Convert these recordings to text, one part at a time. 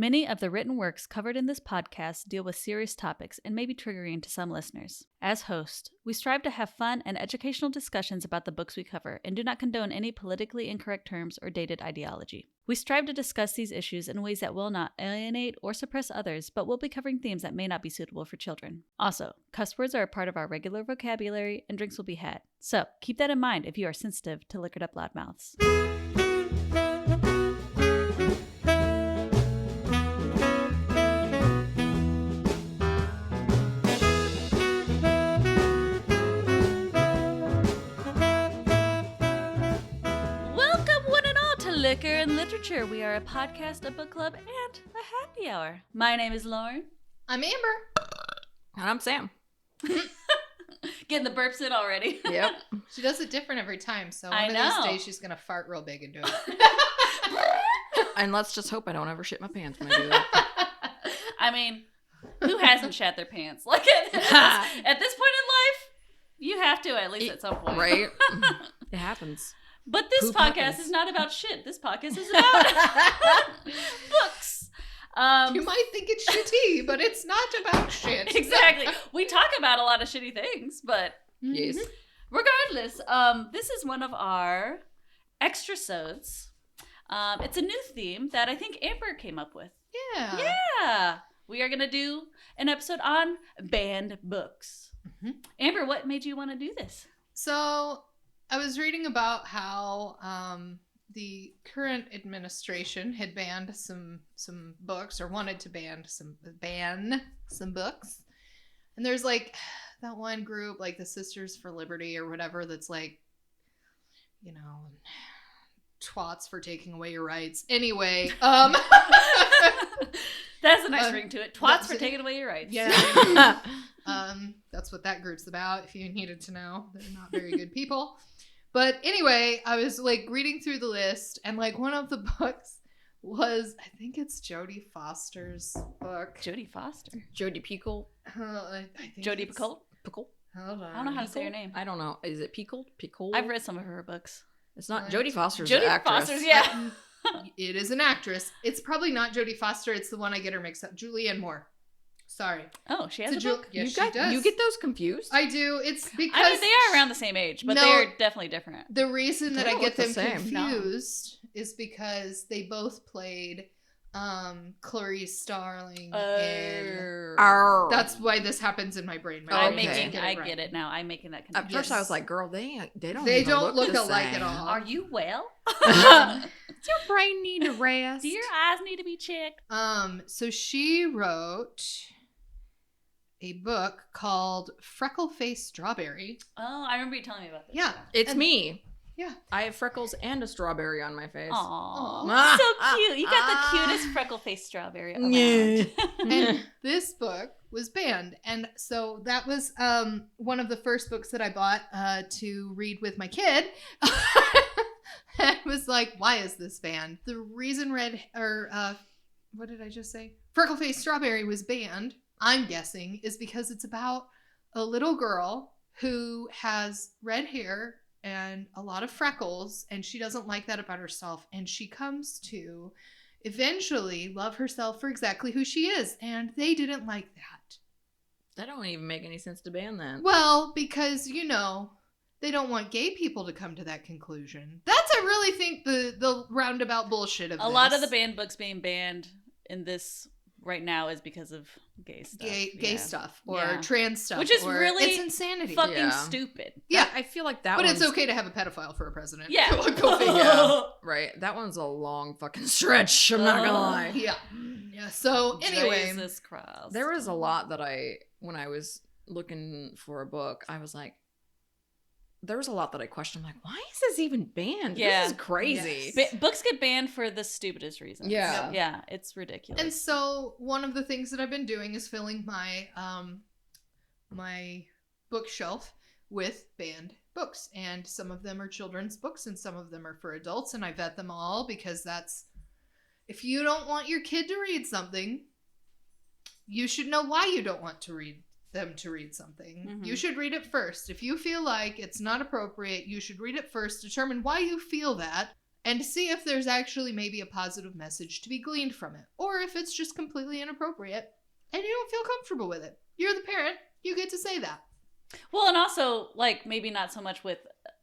Many of the written works covered in this podcast deal with serious topics and may be triggering to some listeners. As host, we strive to have fun and educational discussions about the books we cover and do not condone any politically incorrect terms or dated ideology. We strive to discuss these issues in ways that will not alienate or suppress others, but will be covering themes that may not be suitable for children. Also, cuss words are a part of our regular vocabulary and drinks will be had. So, keep that in mind if you are sensitive to liquored up loudmouths. Liquor and Literature. We are a podcast, a book club, and a happy hour. My name is Lauren. I'm Amber. And I'm Sam. Getting the burps in already. Yep. She does it different every time, so I one know. of these days she's going to fart real big and do it. And let's just hope I don't ever shit my pants when I do that. I mean, who hasn't shat their pants? Like at this point in life, you have to at least at some point. Right? It happens. But this Poop podcast happens. is not about shit. This podcast is about books. You might think it's shitty, but it's not about shit. Exactly. We talk about a lot of shitty things, but Yes. regardless, this is one of our extra-sodes. It's a new theme that I think Amber came up with. Yeah. Yeah. We are going to do an episode on banned books. Mm-hmm. Amber, what made you want to do this? So I was reading about how the current administration had banned some books, or wanted to ban some books. And there's like that one group, like the Sisters for Liberty or whatever, that's like, you know, twats for taking away your rights. Anyway, That's a nice ring to it. Twats for taking away your rights. Yeah. That's what that group's about, if you needed to know. They're not very good people. But anyway, I was like reading through the list, and like one of the books was, I think it's Jodie Foster's book. Jodie Foster. Jodie Pickle. I think Jodie it's- Picoult. Pickle? Hold on. I don't know how to say her name. I don't know. Is it Pickle? Pickle? I've read some of her books. It's not. What? Jodie Foster's the Jodie actress. Foster's, yeah. It is an actress. It's probably not Jodie Foster. It's the one I get her mixed up. Julianne Moore. Sorry. Oh, she has It's a a book? Yes, you she does. You get those confused? I do. It's because I mean, they are around the same age, but No. they are definitely different. the reason that They I don't get look them the same. confused is because they both played Clarice Starling in... Arr. That's why this happens in my brain. My I'm brain okay. doesn't making, get I it right. get it now. I'm making that At connection. first, Yes. I was like, "Girl, they don't. They even don't look the alike at same. all. Are you well? Does your brain need a rest? Do your eyes need to be checked? So she wrote a book called Freckle Face Strawberry. Oh, I remember you telling me about this. Yeah. It's And- me. Yeah. I have freckles and a strawberry on my face. Aw, so cute. You got the cutest freckle-faced strawberry around. Yeah. And this book was banned. And so that was one of the first books that I bought to read with my kid. I was like, why is this banned? The reason what did I just say? Freckle Face Strawberry was banned, I'm guessing, is because it's about a little girl who has red hair and a lot of freckles, and she doesn't like that about herself, and she comes to eventually love herself for exactly who she is, and they didn't like that. That don't even make any sense to ban that. Well, because, you know, they don't want gay people to come to that conclusion. That's, I really think, the roundabout bullshit of A this. lot of the banned books being banned in this right now is because of gay stuff. Gay Yeah. stuff or Yeah. trans stuff. Which is or really it's insanity. Fucking Yeah. stupid. Yeah. I feel like that But it's one's- okay to have a pedophile for a president. Yeah. Go figure. Yeah, right. That one's a long fucking stretch. I'm not gonna Oh. lie. Yeah. Yeah. So anyway, Jesus Christ. There was a lot that when I was looking for a book, I was like, there was a lot that I questioned. I'm like, why is this even banned? Yeah. This is crazy. Yes. Books get banned for the stupidest reasons. Yeah. Yeah, it's ridiculous. and so one of the things that I've been doing is filling my my bookshelf with banned books, and some of them are children's books and some of them are for adults, and I vet them all because that's, if you don't want your kid to read something, you should know why you don't want to read them to read something. Mhm. You should read it first. If you feel like it's not appropriate, you should read it first, determine why you feel that, and to see if there's actually maybe a positive message to be gleaned from it, or if it's just completely inappropriate and you don't feel comfortable with it. You're the parent. You get to say that. Well, and also, like, maybe not so much with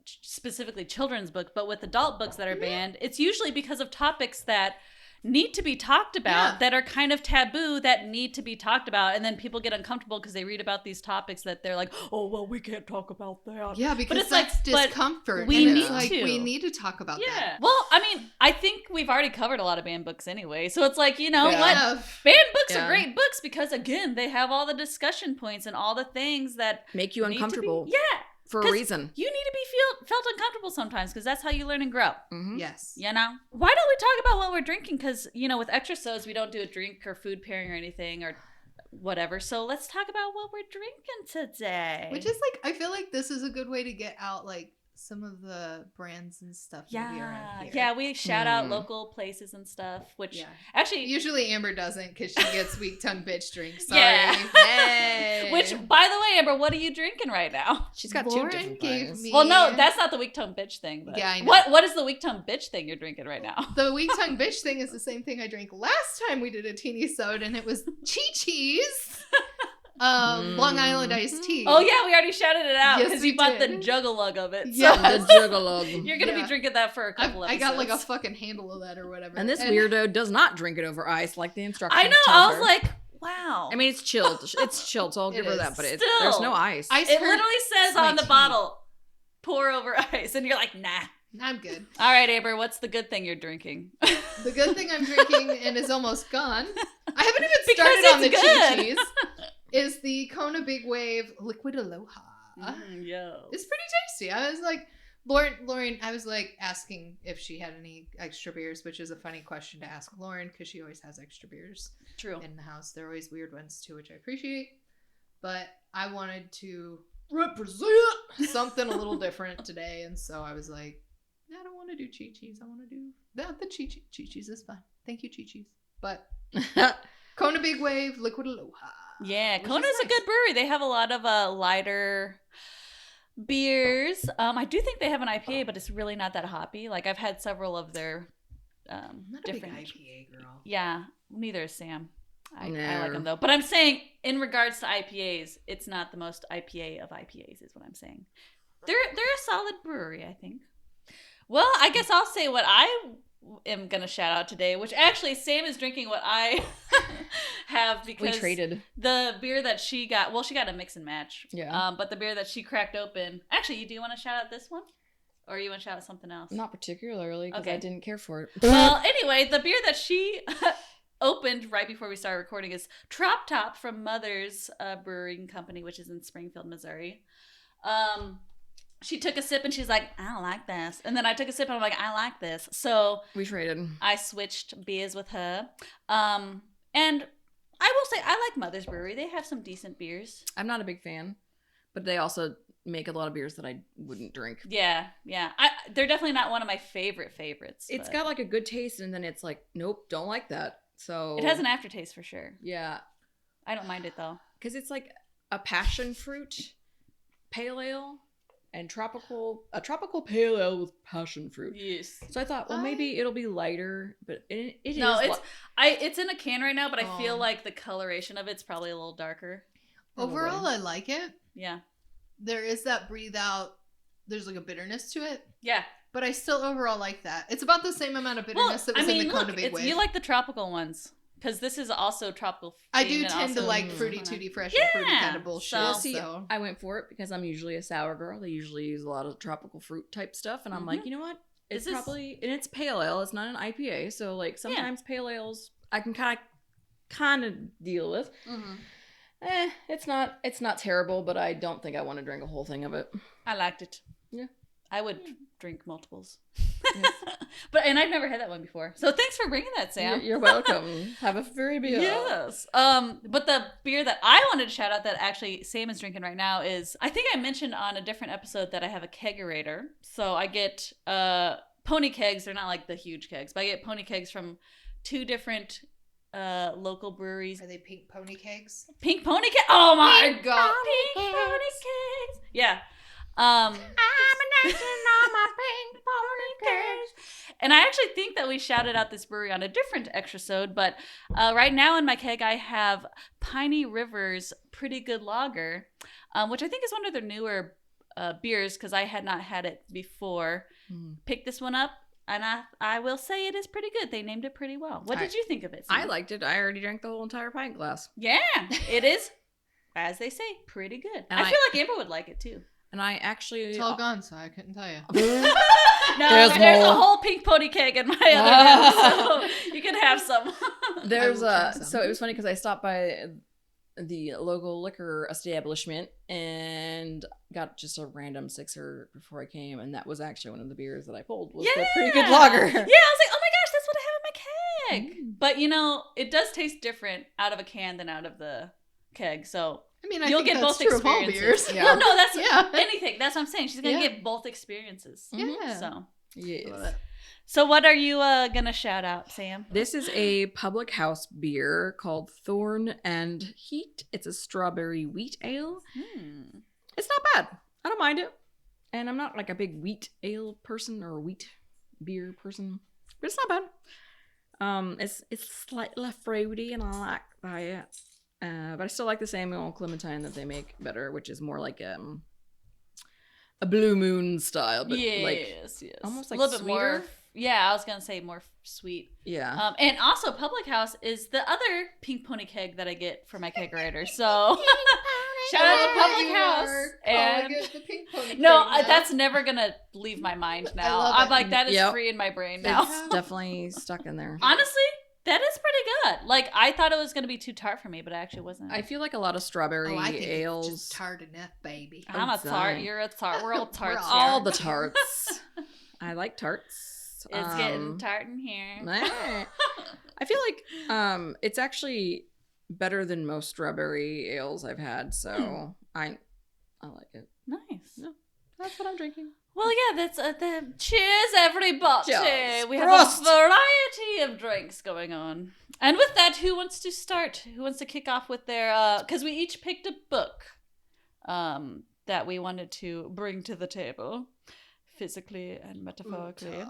specifically children's books, but with adult books that are banned, it's usually because of topics that need to be talked about, that are kind of taboo, that need to be talked about, and then people get uncomfortable because they read about these topics that they're like, oh, well, we can't talk about that. Yeah, because it's that's discomfort. We need to. We to. need to talk about that. Well, I mean, I think we've already covered a lot of banned books anyway, so it's like, you know what? Banned books are great books because, again, they have all the discussion points and all the things that make you uncomfortable. For a reason. You need to be felt uncomfortable sometimes because that's how you learn and grow. Mm-hmm. Yes. You know? Why don't we talk about what we're drinking? Because, you know, with extra sodas, we don't do a drink or food pairing or anything or whatever. So let's talk about what we're drinking today. Which is like, I feel like this is a good way to get out like some of the brands and stuff maybe around here. Yeah, we shout out local places and stuff, which actually... Usually Amber doesn't because she gets weak tongue bitch drinks. Sorry. Yeah. Hey. Which, by the way, Amber, what are you drinking right now? She's got Lauren 2 different gave things. me... Well, no, that's not the weak tongue bitch thing. But yeah, I know. What is the weak tongue bitch thing you're drinking right now? The weak tongue bitch thing is the same thing I drank last time we did a teeny soda, and it was Chi-Chi's. Long Island iced tea. Oh yeah, we already shouted it out because Yes, you we bought did. the juggalug of it. Yeah, So the juggalug. you're gonna be drinking that for a couple I episodes. got like a fucking handle of that or whatever. And this weirdo does not drink it over ice like the instructions. I know. tell I was her. like, wow. I mean, it's chilled. It's chilled, so I'll give her is. that. But Still. there's no ice. Ice it hurt literally says my on the teeth. bottle, pour over ice, and you're like, nah. I'm good. All right, Amber, what's the good thing you're drinking? The good thing I'm drinking and is almost gone. I haven't even Because started on the it's good. Chi-Chi's. Is the Kona Big Wave Liquid Aloha. Yo. It's pretty tasty. I was like, Lauren, I was like asking if she had any extra beers, which is a funny question to ask Lauren because she always has extra beers True. in the house. They're always weird ones too, which I appreciate. But I wanted to represent something a little different today, and so I was like, I don't want to do Chi-Chi's. I want to do the Chi-Chi's is fine. Thank you, Chi-Chi's. But Kona Big Wave Liquid Aloha. Yeah, which Kona's is a nice. good brewery. They have a lot of lighter beers. I do think they have an IPA, but it's really not that hoppy. Like I've had several of their I'm not different. a big IPA girl. Yeah, neither is Sam. I No. like them though. But I'm saying in regards to IPAs, it's not the most IPA of IPAs, is what I'm saying. They're a solid brewery, I think. Well, I guess I'll say what I am gonna shout out today, which actually Sam is drinking what I have because We traded. the beer that she got. Well, she got a mix and match. Yeah. But the beer that she cracked open. Actually, do you want to shout out this one, or you want to shout out something else? Not particularly, because Okay. I didn't care for it. Well, anyway, the beer that she opened right before we started recording is Trop Top from Mother's Brewing Company, which is in Springfield, Missouri. She took a sip and she's like, I don't like this. And then I took a sip and I'm like, I like this. So We traded. I switched beers with her. And I will say, I like Mother's Brewery. They have some decent beers. I'm not a big fan, but they also make a lot of beers that I wouldn't drink. Yeah. They're definitely not one of my favorites. It's but got like a good taste, and then it's like, nope, don't like that. So it has an aftertaste for sure. yeah, I don't mind it though. because it's like a passion fruit pale ale and a tropical pale ale with passion fruit. Yes. So I thought, well, maybe it'll be lighter, but it is. No, it's in a can right now, but I feel Oh. like the coloration of it's probably a little darker. Overall, I like it. Yeah. There is that breathe out. There's like a bitterness to it, Yeah. but I still overall like that. It's about the same amount of bitterness that was in the Kona Big Wave. you like the tropical ones because this is also tropical. I themed do and tend to also like fruity kinda- tutti fresh Yeah, and fruity kind of bullshit. so- Well, see, so I went for it because I'm usually a sour girl. They usually use a lot of tropical fruit type stuff, and I'm Mhm. like, you know what? It's This is- probably and it's pale ale. It's not an IPA, so like sometimes pale ales I can kind of deal with. Mhm. It's not terrible, but I don't think I want to drink a whole thing of it. I liked it. Yeah. I would drink multiples. Yes. And I've never had that one before. So thanks for bringing that, Sam. You're welcome. Have a very beer. Yes. But the beer that I wanted to shout out that actually Sam is drinking right now is, I think I mentioned on a different episode that I have a kegerator. So I get pony kegs. They're not like the huge kegs, but I get pony kegs from 2 different local breweries. Are they pink pony kegs? Pink pony keg. Oh my Pink god. pony Pink pony kegs. Yeah. I'm a nation on my pink pony kegs. And I actually think that we shouted out this brewery on a different extrasode, but right now in my keg I have Piney River's Pretty Good Lager, which I think is one of their newer beers because I had not had it before. Picked this one up, and I will say it is pretty good. They named it pretty well. What did you think of it, Sam? I liked it. I already drank the whole entire pint glass. Yeah, it is, as they say, pretty good. And I feel like Amber would like it too. And I actually... It's all gone, so I couldn't tell you. No, there's a whole pink pony keg in my other room, so you can have some. So it was funny because I stopped by the local liquor establishment and got just a random sixer before I came, and that was actually one of the beers that I pulled. Was the Pretty Good Lager. Yeah, I was like, oh my gosh, that's what I have in my keg. But you know, it does taste different out of a can than out of the keg, so. I mean, I you'll think get that's both true of all experiences. beers. Yeah. Well, no, that's anything. That's what I'm saying. She's gonna get both experiences. Yeah. So Yes. So what are you gonna shout out, Sam? This is a public house beer called Thorn and Heat. It's a strawberry wheat ale. It's not bad. I don't mind it. And I'm not like a big wheat ale person or wheat beer person, but it's not bad. It's slightly fruity and I like that. But I still like the same old Clementine that they make better, which is more like a Blue Moon style, but yes, almost like a little sweeter. bit more. Yeah, I was gonna say more sweet. Yeah. And also, Public House is the other pink pony keg that I get for my kegerator. So shout out to Public House. And the pink pony no, that's never gonna leave my mind now. I'm like, that is free in my brain now. It's definitely stuck in there. Honestly, that is pretty good. Like, I thought it was going to be too tart for me, but it actually wasn't. I feel like a lot of strawberry ales. It's just tart enough, baby. I'm a tart. You're a tart. We're all tarts. We're all the tarts. I like tarts. It's getting tart in here. I feel like it's actually better than most strawberry ales I've had, so I like it. Nice. Yeah, that's what I'm drinking. Well, yeah, that's the cheers, everybody. Cheers. We have a variety of drinks going on. And with that, who wants to start? Who wants to kick off with their, because we each picked a book that we wanted to bring to the table, physically and metaphorically.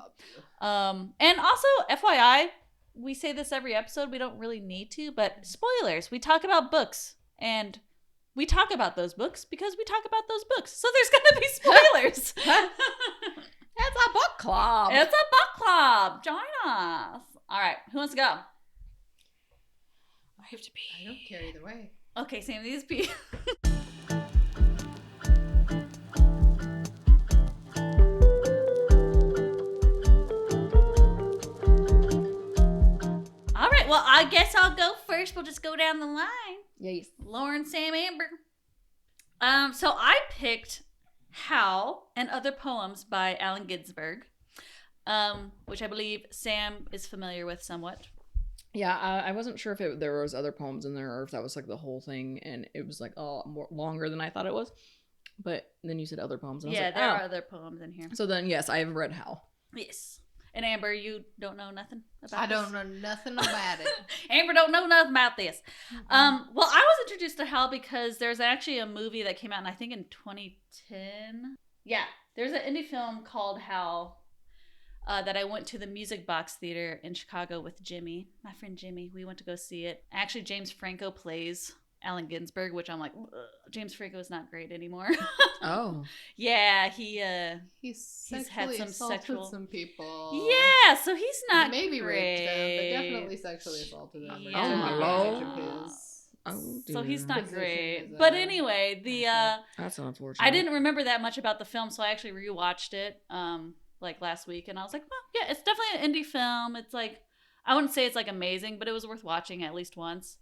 And also, FYI, we say this every episode, we don't really need to, but spoilers. We talk about books, and we talk about those books because we talk about those books. So there's going to be spoilers. It's a book club. It's a book club. Join us. All right. Who wants to go? I have to pee. I don't care either way. Okay, Sam, these pee. All right. Well, I guess I'll go first. We'll just go down the line. Yes. Lauren, Sam, Amber. So I picked Howl and Other Poems by Allen Ginsberg, which I believe Sam is familiar with somewhat. Yeah, I wasn't sure if there was other poems in there or if that was like the whole thing, and it was like more longer than I thought it was. But then you said other poems, and I was like, there are other poems in here. So then, yes, I have read Howl. Yes. And Amber, you don't know nothing about I this? don't know nothing about it. Amber don't know nothing about this. Well, I was introduced to Howl because there's actually a movie that came out, I think in 2010. Yeah, there's an indie film called Howl that I went to the Music Box Theater in Chicago with Jimmy, my friend Jimmy. We went to go see it. Actually, James Franco plays Allen Ginsberg, which I'm like, James Franco is not great anymore. Oh. Yeah, he's had some assaulted sexual some people. Yeah, so he's not maybe great. raped them, but definitely sexually assaulted them. Yeah. Oh my Lord. Oh, dear. So he's not Position great. is, But anyway, That's unfortunate. I didn't remember that much about the film, so I actually rewatched it like last week, and I was like, well, yeah, it's definitely an indie film. It's like, I wouldn't say it's like amazing, but it was worth watching at least once.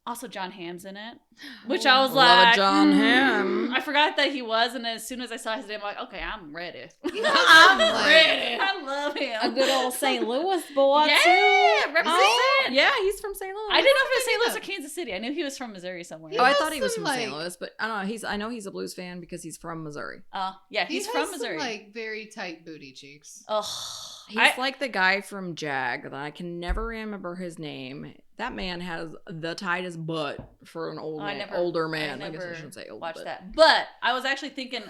Also John Hamm's in it, which I was Love like, John Hamm. I forgot that he was, and as soon as I saw his name, I'm like, okay, I'm ready. I'm ready. I love him. A good old St. Louis boy, yeah, too. represent. Oh, yeah, he's from St. Louis. I didn't know if it was St. Louis or Kansas City. I knew he was from Missouri somewhere. Oh, I has thought he was some, from St. Louis, but I don't know. I know he's a blues fan because he's from Missouri. Yeah, he's from Missouri. Some, like very tight booty cheeks. Oh, He's like the guy from Jag that I can never remember his name. That man has the tightest butt for an older man. I guess I shouldn't say old. Watch that. But I was actually thinking,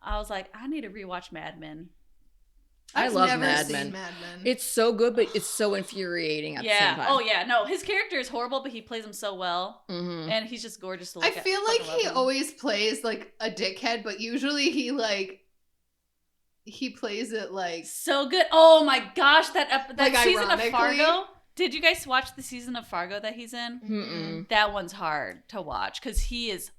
I was like, I need to rewatch Mad Men. I I've love never Mad seen Men. Mad Men. It's so good, but it's so infuriating at the same time. Oh yeah, no, his character is horrible, but he plays him so well, and he's just gorgeous to look I at. feel like Fucking love he him. always plays like a dickhead, but usually he plays it like So good. Oh my gosh, that Like, season of ironically. Fargo. Did you guys watch the season of Fargo that he's in? Mm-mm. That one's hard to watch because he is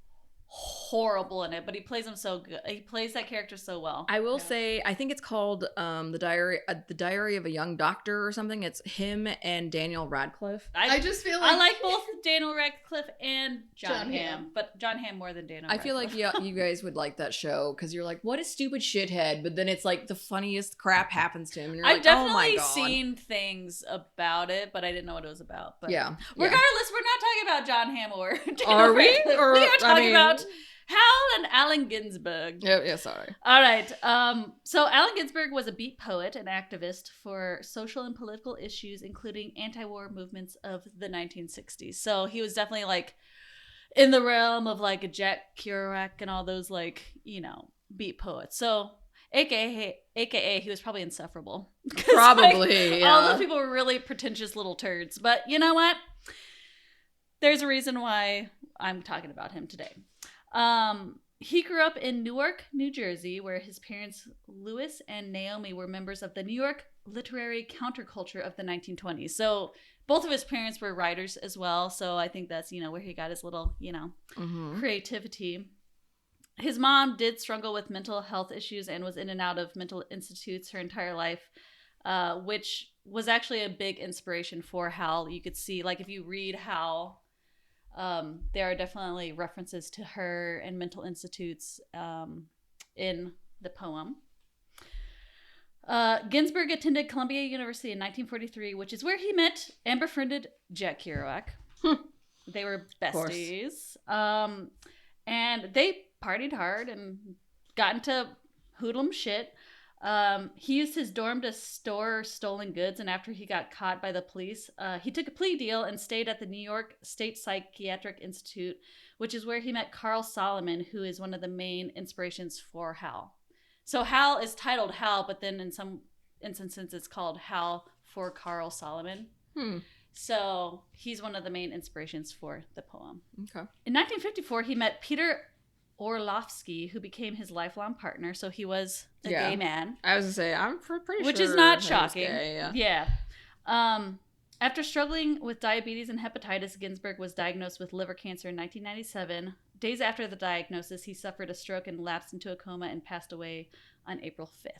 horrible in it, but he plays him so good. He plays that character so well. I will say, I think it's called the Diary of a Young Doctor or something. It's him and Daniel Radcliffe. I just feel like I like both Daniel Radcliffe and John John Hamm, Hamm. but John Hamm more than Daniel. I feel like Radcliffe. you guys would like that show because you're like, what a stupid shithead, but then it's like the funniest crap happens to him, and you're I've like, oh my definitely god. seen things about it, but I didn't know what it was about. But Yeah. regardless, we're not talking about John Hamm or Daniel Are we? Radcliffe. Or, we are I talking mean- about Hal and Allen Ginsberg. Yeah, sorry. All right. So Allen Ginsberg was a beat poet and activist for social and political issues, including anti-war movements of the 1960s. So he was definitely like in the realm of like a Jack Kerouac and all those like, beat poets. So AKA he was probably insufferable. 'Cause, Probably, all yeah. those people were really pretentious little turds. But you know what? There's a reason why I'm talking about him today. He grew up in Newark, New Jersey, where his parents, Louis and Naomi, were members of the New York literary counterculture of the 1920s. So both of his parents were writers as well. So I think that's, where he got his little, creativity. His mom did struggle with mental health issues and was in and out of mental institutes her entire life, which was actually a big inspiration for Hal. You could see, like, if you read Hal, there are definitely references to her and mental institutes in the poem. Ginsberg attended Columbia University in 1943, which is where he met and befriended Jack Kerouac. They were besties. And they partied hard and got into hoodlum shit. He used his dorm to store stolen goods, and after he got caught by the police, he took a plea deal and stayed at the New York State Psychiatric Institute, which is where he met Carl Solomon, who is one of the main inspirations for Hal. So Hal is titled Hal, but then in some instances it's called Hal for Carl Solomon. So he's one of the main inspirations for the poem. Okay. In 1954, he met Peter Orlovsky, who became his lifelong partner. So he was a gay man. I was gonna say, I'm pretty sure. Which is not he was shocking. gay, Yeah. After struggling with diabetes and hepatitis, Ginsberg was diagnosed with liver cancer in 1997. Days after the diagnosis, he suffered a stroke and lapsed into a coma and passed away on April 5th.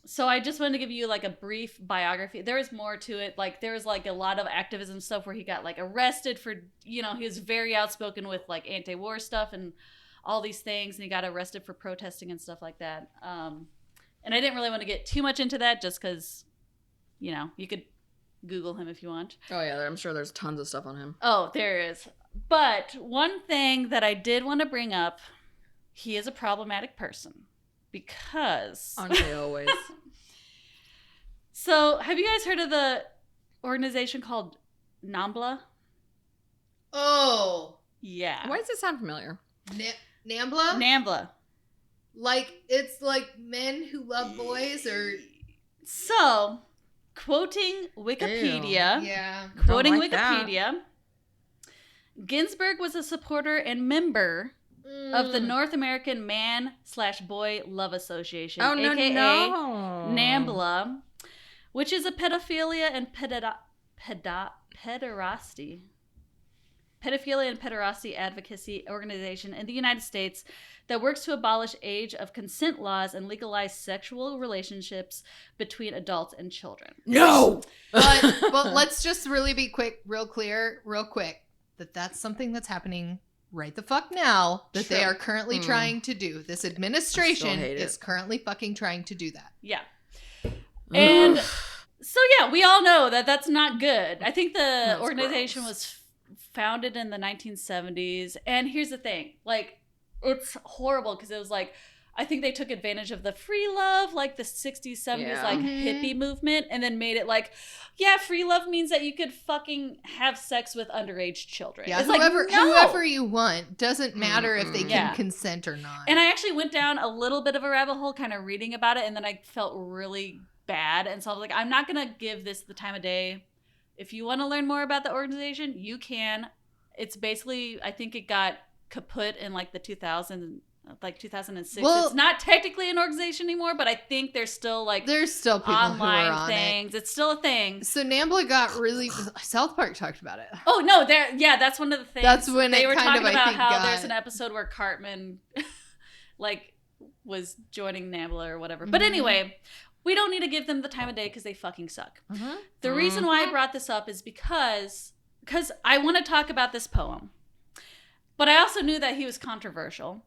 So I just wanted to give you like a brief biography. There is more to it. Like there was like a lot of activism stuff where he got like arrested for, he was very outspoken with like anti-war stuff and all these things, and he got arrested for protesting and stuff like that. And I didn't really want to get too much into that just because, you could Google him if you want. Oh yeah, I'm sure there's tons of stuff on him. Oh, there is. But one thing that I did want to bring up, he is a problematic person because... Aren't they always? So, have you guys heard of the organization called NAMBLA? Oh. Yeah. Why does it sound familiar? NAMBLA? NAMBLA. Like, it's like men who love boys, or... So, quoting Wikipedia... Yeah. Quoting Don't like that. Wikipedia... Ginsberg was a supporter and member of the North American Man/Boy Love Association, aka NAMBLA, which is a pedophilia and pederasty advocacy organization in the United States that works to abolish age of consent laws and legalize sexual relationships between adults and children. No! But let's just really be real quick, that's something that's happening right the fuck now that they are currently trying to do. This administration is currently fucking trying to do that. Yeah. And so, yeah, we all know that that's not good. I think the organization was founded in the 1970s. And here's the thing. Like, it's horrible because it was like I think they took advantage of the free love, like the 60s, 70s, like hippie movement, and then made it like, yeah, free love means that you could fucking have sex with underage children. Yeah, it's whoever you want, doesn't matter if they can consent or not. And I actually went down a little bit of a rabbit hole kind of reading about it, and then I felt really bad. And so I was like, I'm not going to give this the time of day. If you want to learn more about the organization, you can. It's basically, I think it got kaput in like the 2006. Well, it's not technically an organization anymore, but I think there's still people online who are on things. It's still a thing. So NAMBLA got really South Park talked about it. Oh no, that's one of the things. That's when they were talking about how got... there's an episode where Cartman like was joining NAMBLA or whatever. But anyway, we don't need to give them the time of day because they fucking suck. The reason why I brought this up is because I want to talk about this poem. But I also knew that he was controversial.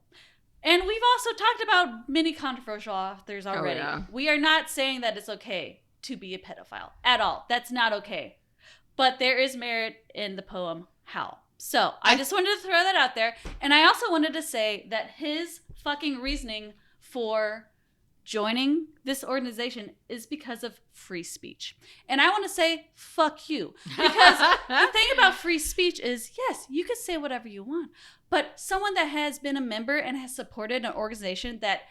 And we've also talked about many controversial authors already. Oh, yeah. We are not saying that it's okay to be a pedophile at all. That's not okay. But there is merit in the poem Howl. So I just wanted to throw that out there. And I also wanted to say that his fucking reasoning for joining this organization is because of free speech. And I want to say, fuck you. Because the thing about free speech is, yes, you can say whatever you want. But someone that has been a member and has supported an organization that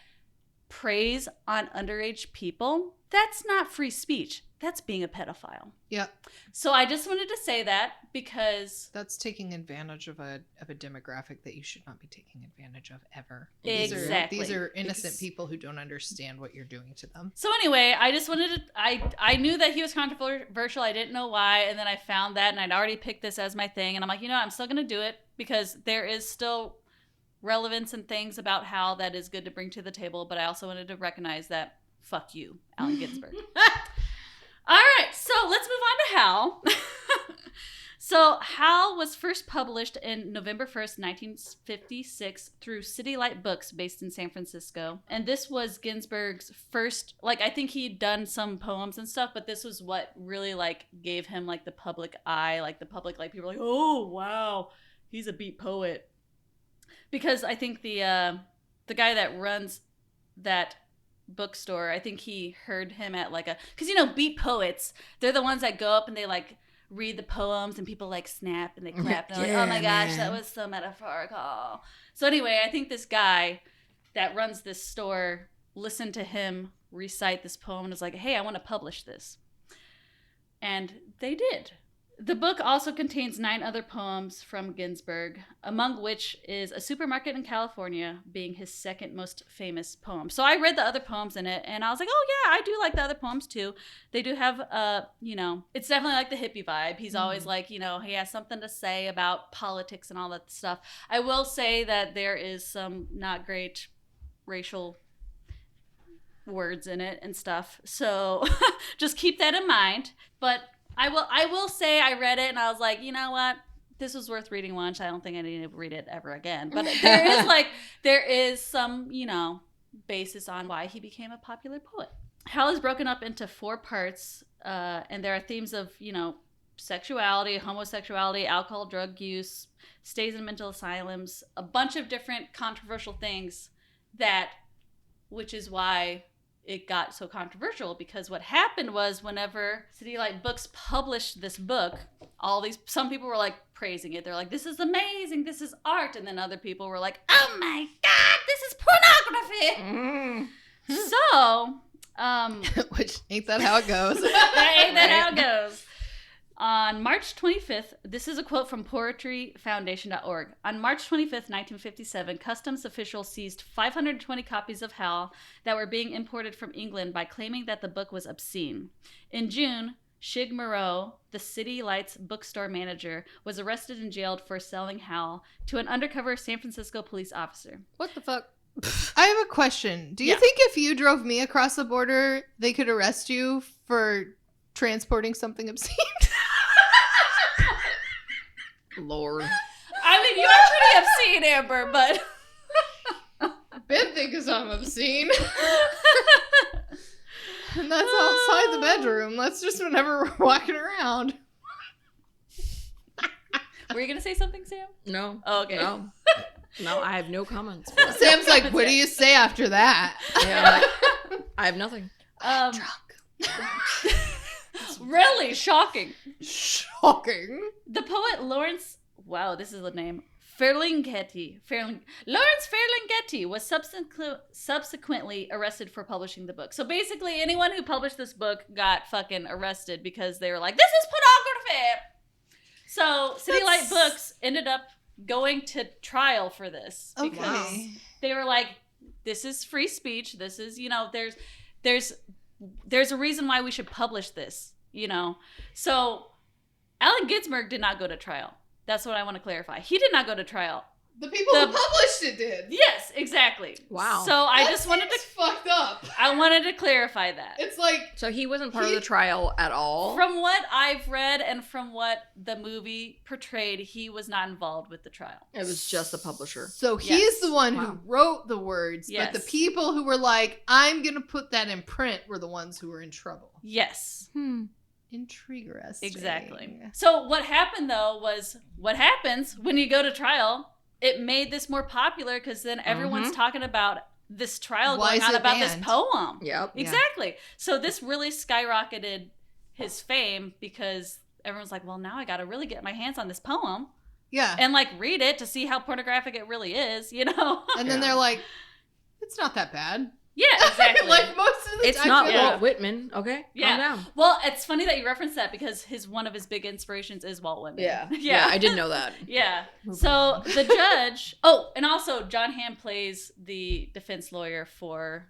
preys on underage people, that's not free speech. That's being a pedophile. Yep. So I just wanted to say that because... that's taking advantage of a demographic that you should not be taking advantage of ever. Exactly. These are innocent people who don't understand what you're doing to them. So anyway, I just wanted to... I knew that he was controversial. I didn't know why. And then I found that and I'd already picked this as my thing. And I'm like, I'm still going to do it because there is still relevance and things about how that is good to bring to the table. But I also wanted to recognize that fuck you, Allen Ginsberg. All right, so let's move on to Howl. So Howl was first published in November 1st, 1956 through City Light Books based in San Francisco. And this was Ginsberg's first, I think he'd done some poems and stuff, but this was what really, gave him, the public eye, the public, people were like, oh, wow, he's a beat poet. Because I think the guy that runs that bookstore, I think he heard him at because beat poets, they're the ones that go up and they read the poems and people snap and they clap and they're oh my gosh, that was so metaphorical. So anyway, I think this guy that runs this store listened to him recite this poem and was like, hey, I want to publish this. And they did. The book also contains 9 other poems from Ginsberg, among which is A Supermarket in California being his second most famous poem. So I read the other poems in it, and I was like, oh yeah, I do like the other poems too. They do have, it's definitely the hippie vibe. He's always he has something to say about politics and all that stuff. I will say that there is some not great racial words in it and stuff. So just keep that in mind. But I will say I read it and I was like, you know what? This was worth reading once. I don't think I need to read it ever again. But there is some, basis on why he became a popular poet. Howl is broken up into 4 parts, and there are themes of, sexuality, homosexuality, alcohol, drug use, stays in mental asylums, a bunch of different controversial things which is why it got so controversial, because what happened was whenever City Light Books published this book, some people were praising it. They're like, this is amazing, this is art. And then other people were like, oh my God, this is pornography. So, which ain't that how it goes? Ain't that how it goes. On March 25th, this is a quote from poetryfoundation.org. On March 25th, 1957, customs officials seized 520 copies of Howl that were being imported from England by claiming that the book was obscene. In June, Shig Moreau, the City Lights bookstore manager, was arrested and jailed for selling Howl to an undercover San Francisco police officer. What the fuck? I have a question. Do you think if you drove me across the border, they could arrest you for transporting something obscene? Lord. I mean, you are pretty obscene, Amber, but... Ben thinks I'm obscene. And that's outside the bedroom. That's just whenever we're walking around. Were you going to say something, Sam? No. Oh, okay. No. No, I have no comments. For that. Sam's like, what do you say after that? Yeah, I have nothing. Really shocking. Shocking. The poet Lawrence, wow, this is the name, Ferlinghetti. Lawrence Ferlinghetti was subsequently arrested for publishing the book. So basically, anyone who published this book got fucking arrested because they were like, this is pornography. So City Light Books ended up going to trial for this. Because they were like, this is free speech. This is, there's a reason why we should publish this, So Allen Ginsberg did not go to trial. That's what I want to clarify. He did not go to trial. The people who published it did. Yes, exactly. Wow. So I just wanted to fucked up. I wanted to clarify that. It's like, so he wasn't part of the trial at all. From what I've read and from what the movie portrayed, he was not involved with the trial. It was just the publisher. So he's the one who wrote the words, Yes. but the people who were like, I'm going to put that in print were the ones who were in trouble. Yes. Intriguing. Exactly. So what happened though was what happens when you go to trial, it made this more popular because then everyone's talking about this trial Why going is on it about banned? this poem. Yep. Exactly. So this really skyrocketed his fame because everyone's like, well, now I got to really get my hands on this poem Yeah. and like read it to see how pornographic it really is, And then they're like, it's not that bad. Yeah, exactly. Like most of the It's time. not you're Walt like, Whitman, okay? Yeah. Calm down. Well, it's funny that you reference that because one of his big inspirations is Walt Whitman. Yeah. Yeah. I didn't know that. Yeah. So the judge, and also John Hamm plays the defense lawyer for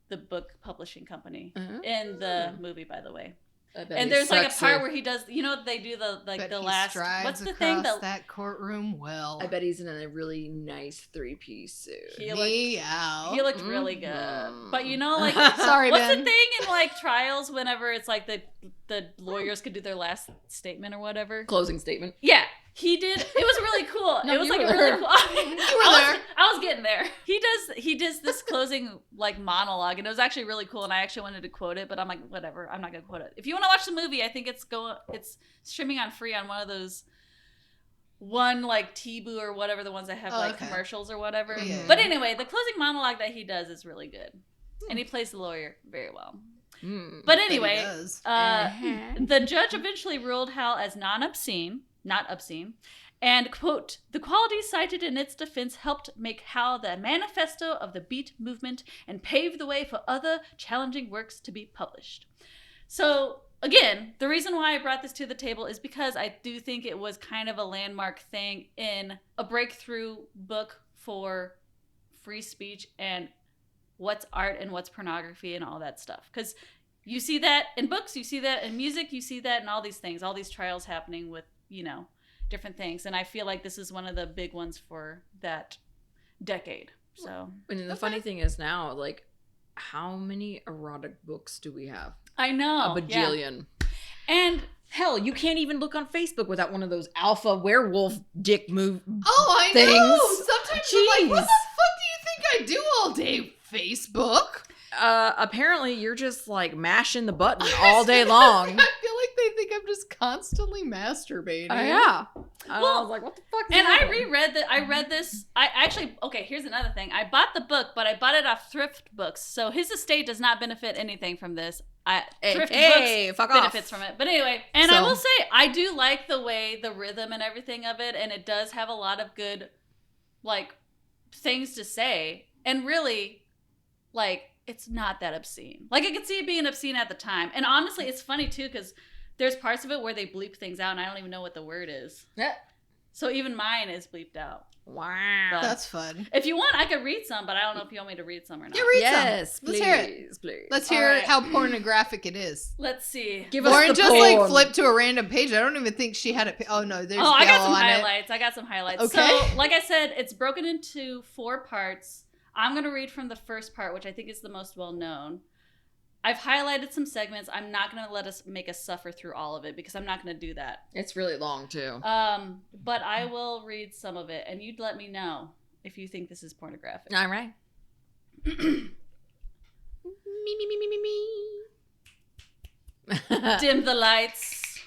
the book publishing company in the movie, by the way. And there's like a part where he does, they do the last, what's the thing? That courtroom well. I bet he's in a really nice 3-piece suit. He Meow. looked really good. But Sorry, what's Ben. the thing in like trials whenever it's like the lawyers could do their last statement or whatever? Closing statement. Yeah. He did. It was really cool. No, it was you like were really there. cool. I was getting there. He does this closing like monologue, and it was actually really cool. And I actually wanted to quote it, but I'm like, whatever. I'm not gonna quote it. If you want to watch the movie, I think it's streaming on free on one of those like Tibu or whatever, the ones that have like commercials or whatever. Yeah. But anyway, the closing monologue that he does is really good, and he plays the lawyer very well. But anyway, the judge eventually ruled Hal as not obscene, and, quote, the qualities cited in its defense helped make Hal the manifesto of the Beat movement and pave the way for other challenging works to be published. So, again, the reason why I brought this to the table is because I do think it was kind of a landmark thing in a breakthrough book for free speech and what's art and what's pornography and all that stuff. Because you see that in books, you see that in music, you see that in all these things, all these trials happening with, different things. And I feel like this is one of the big ones for that decade. So, and the funny thing is now, like, how many erotic books do we have? I know. A bajillion. Yeah. And hell, you can't even look on Facebook without one of those alpha werewolf dick move. Oh, I things. know. Sometimes I'm like, what the fuck do you think I do all day, Facebook? Apparently you're just like mashing the button all day long. I feel like they think I'm just constantly masturbating. Yeah. I Well, was like, what the fuck? And I reread that. I read this. I actually, here's another thing. I bought the book, but I bought it off Thrift Books. So his estate does not benefit anything from this. Thrift Books fuck benefits off. from it. But anyway, and I will say, I do like the way, the rhythm and everything of it. And it does have a lot of good, like, things to say. And really, like, it's not that obscene. Like, I could see it being obscene at the time. And honestly, it's funny, too, because there's parts of it where they bleep things out, and I don't even know what the word is. Yeah. So even mine is bleeped out. Wow. But That's fun. if you want, I could read some, but I don't know if you want me to read some or not. Yeah, read Yes, some. please, Let's hear it. please. Let's hear All right. how pornographic it is. Let's see. Give Lauren us the just poem. like flipped to a random page. I don't even think she had it. Oh no, there's I got yellow some on it. highlights. I got some highlights. Okay. So, like I said, it's broken into 4 parts. I'm going to read from the first part, which I think is the most well-known. I've highlighted some segments. I'm not going to let us make us suffer through all of it because I'm not going to do that. It's really long too. But I will read some of it, and you'd let me know if you think this is pornographic. All right. Me. Dim the lights.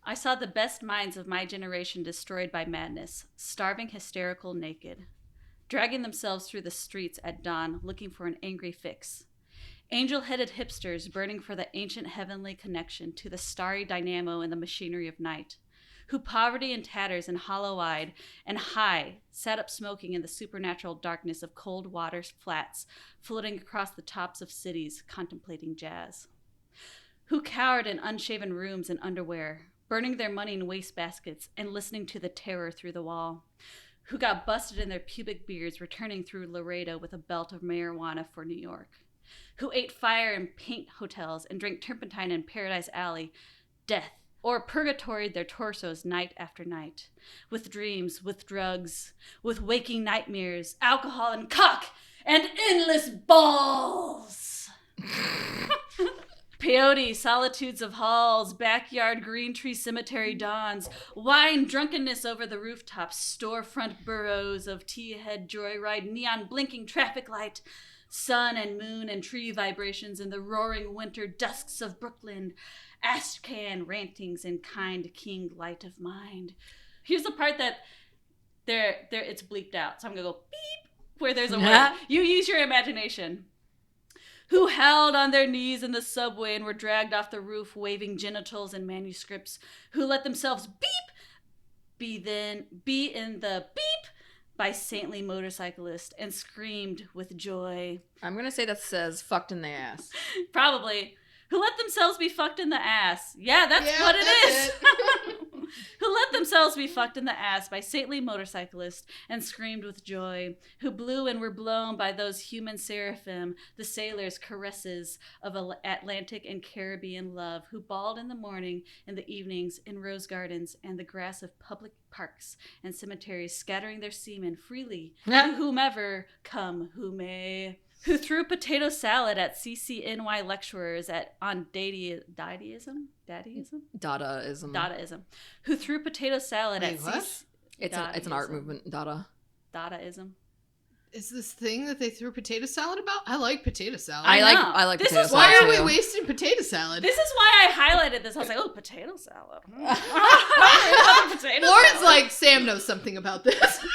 I saw the best minds of my generation destroyed by madness, starving, hysterical, naked, dragging themselves through the streets at dawn looking for an angry fix. Angel-headed hipsters burning for the ancient heavenly connection to the starry dynamo in the machinery of night, who poverty and tatters and hollow-eyed and high sat up smoking in the supernatural darkness of cold water flats floating across the tops of cities contemplating jazz, who cowered in unshaven rooms and underwear, burning their money in wastebaskets and listening to the terror through the wall, who got busted in their pubic beards returning through Laredo with a belt of marijuana for New York, who ate fire in paint hotels and drank turpentine in Paradise Alley, death, or purgatoried their torsos night after night, with dreams, with drugs, with waking nightmares, alcohol and cock, and endless balls. Peyote, solitudes of halls, backyard green tree cemetery dawns, wine drunkenness over the rooftops, storefront burrows of tea-head joyride, neon blinking traffic light, sun and moon and tree vibrations in the roaring winter dusks of Brooklyn, ashcan rantings and kind king light of mind. Here's the part that there it's bleeped out, so I'm gonna go beep where there's a word. You use your imagination. Who held on their knees in the subway and were dragged off the roof waving genitals and manuscripts, who let themselves be in the beep by saintly motorcyclist and screamed with joy. I'm gonna say that says fucked in the ass. Probably. Who let themselves be fucked in the ass. Yeah, that's what it is. Who let themselves be fucked in the ass by saintly motorcyclists and screamed with joy. Who blew and were blown by those human seraphim, the sailors' caresses of Atlantic and Caribbean love. Who bawled in the morning, in the evenings, in rose gardens, and the grass of public parks and cemeteries, scattering their semen freely to whomever come who may. Who threw potato salad at CCNY lecturers on Dadaism? Who threw potato salad at what? It's an art movement, Dadaism. Is this thing that they threw potato salad about? I like potato salad. I like This potato is salad. Why are too. we wasting potato salad? This is why I highlighted this. I was like, oh, potato salad. Lauren's like, Sam knows something about this.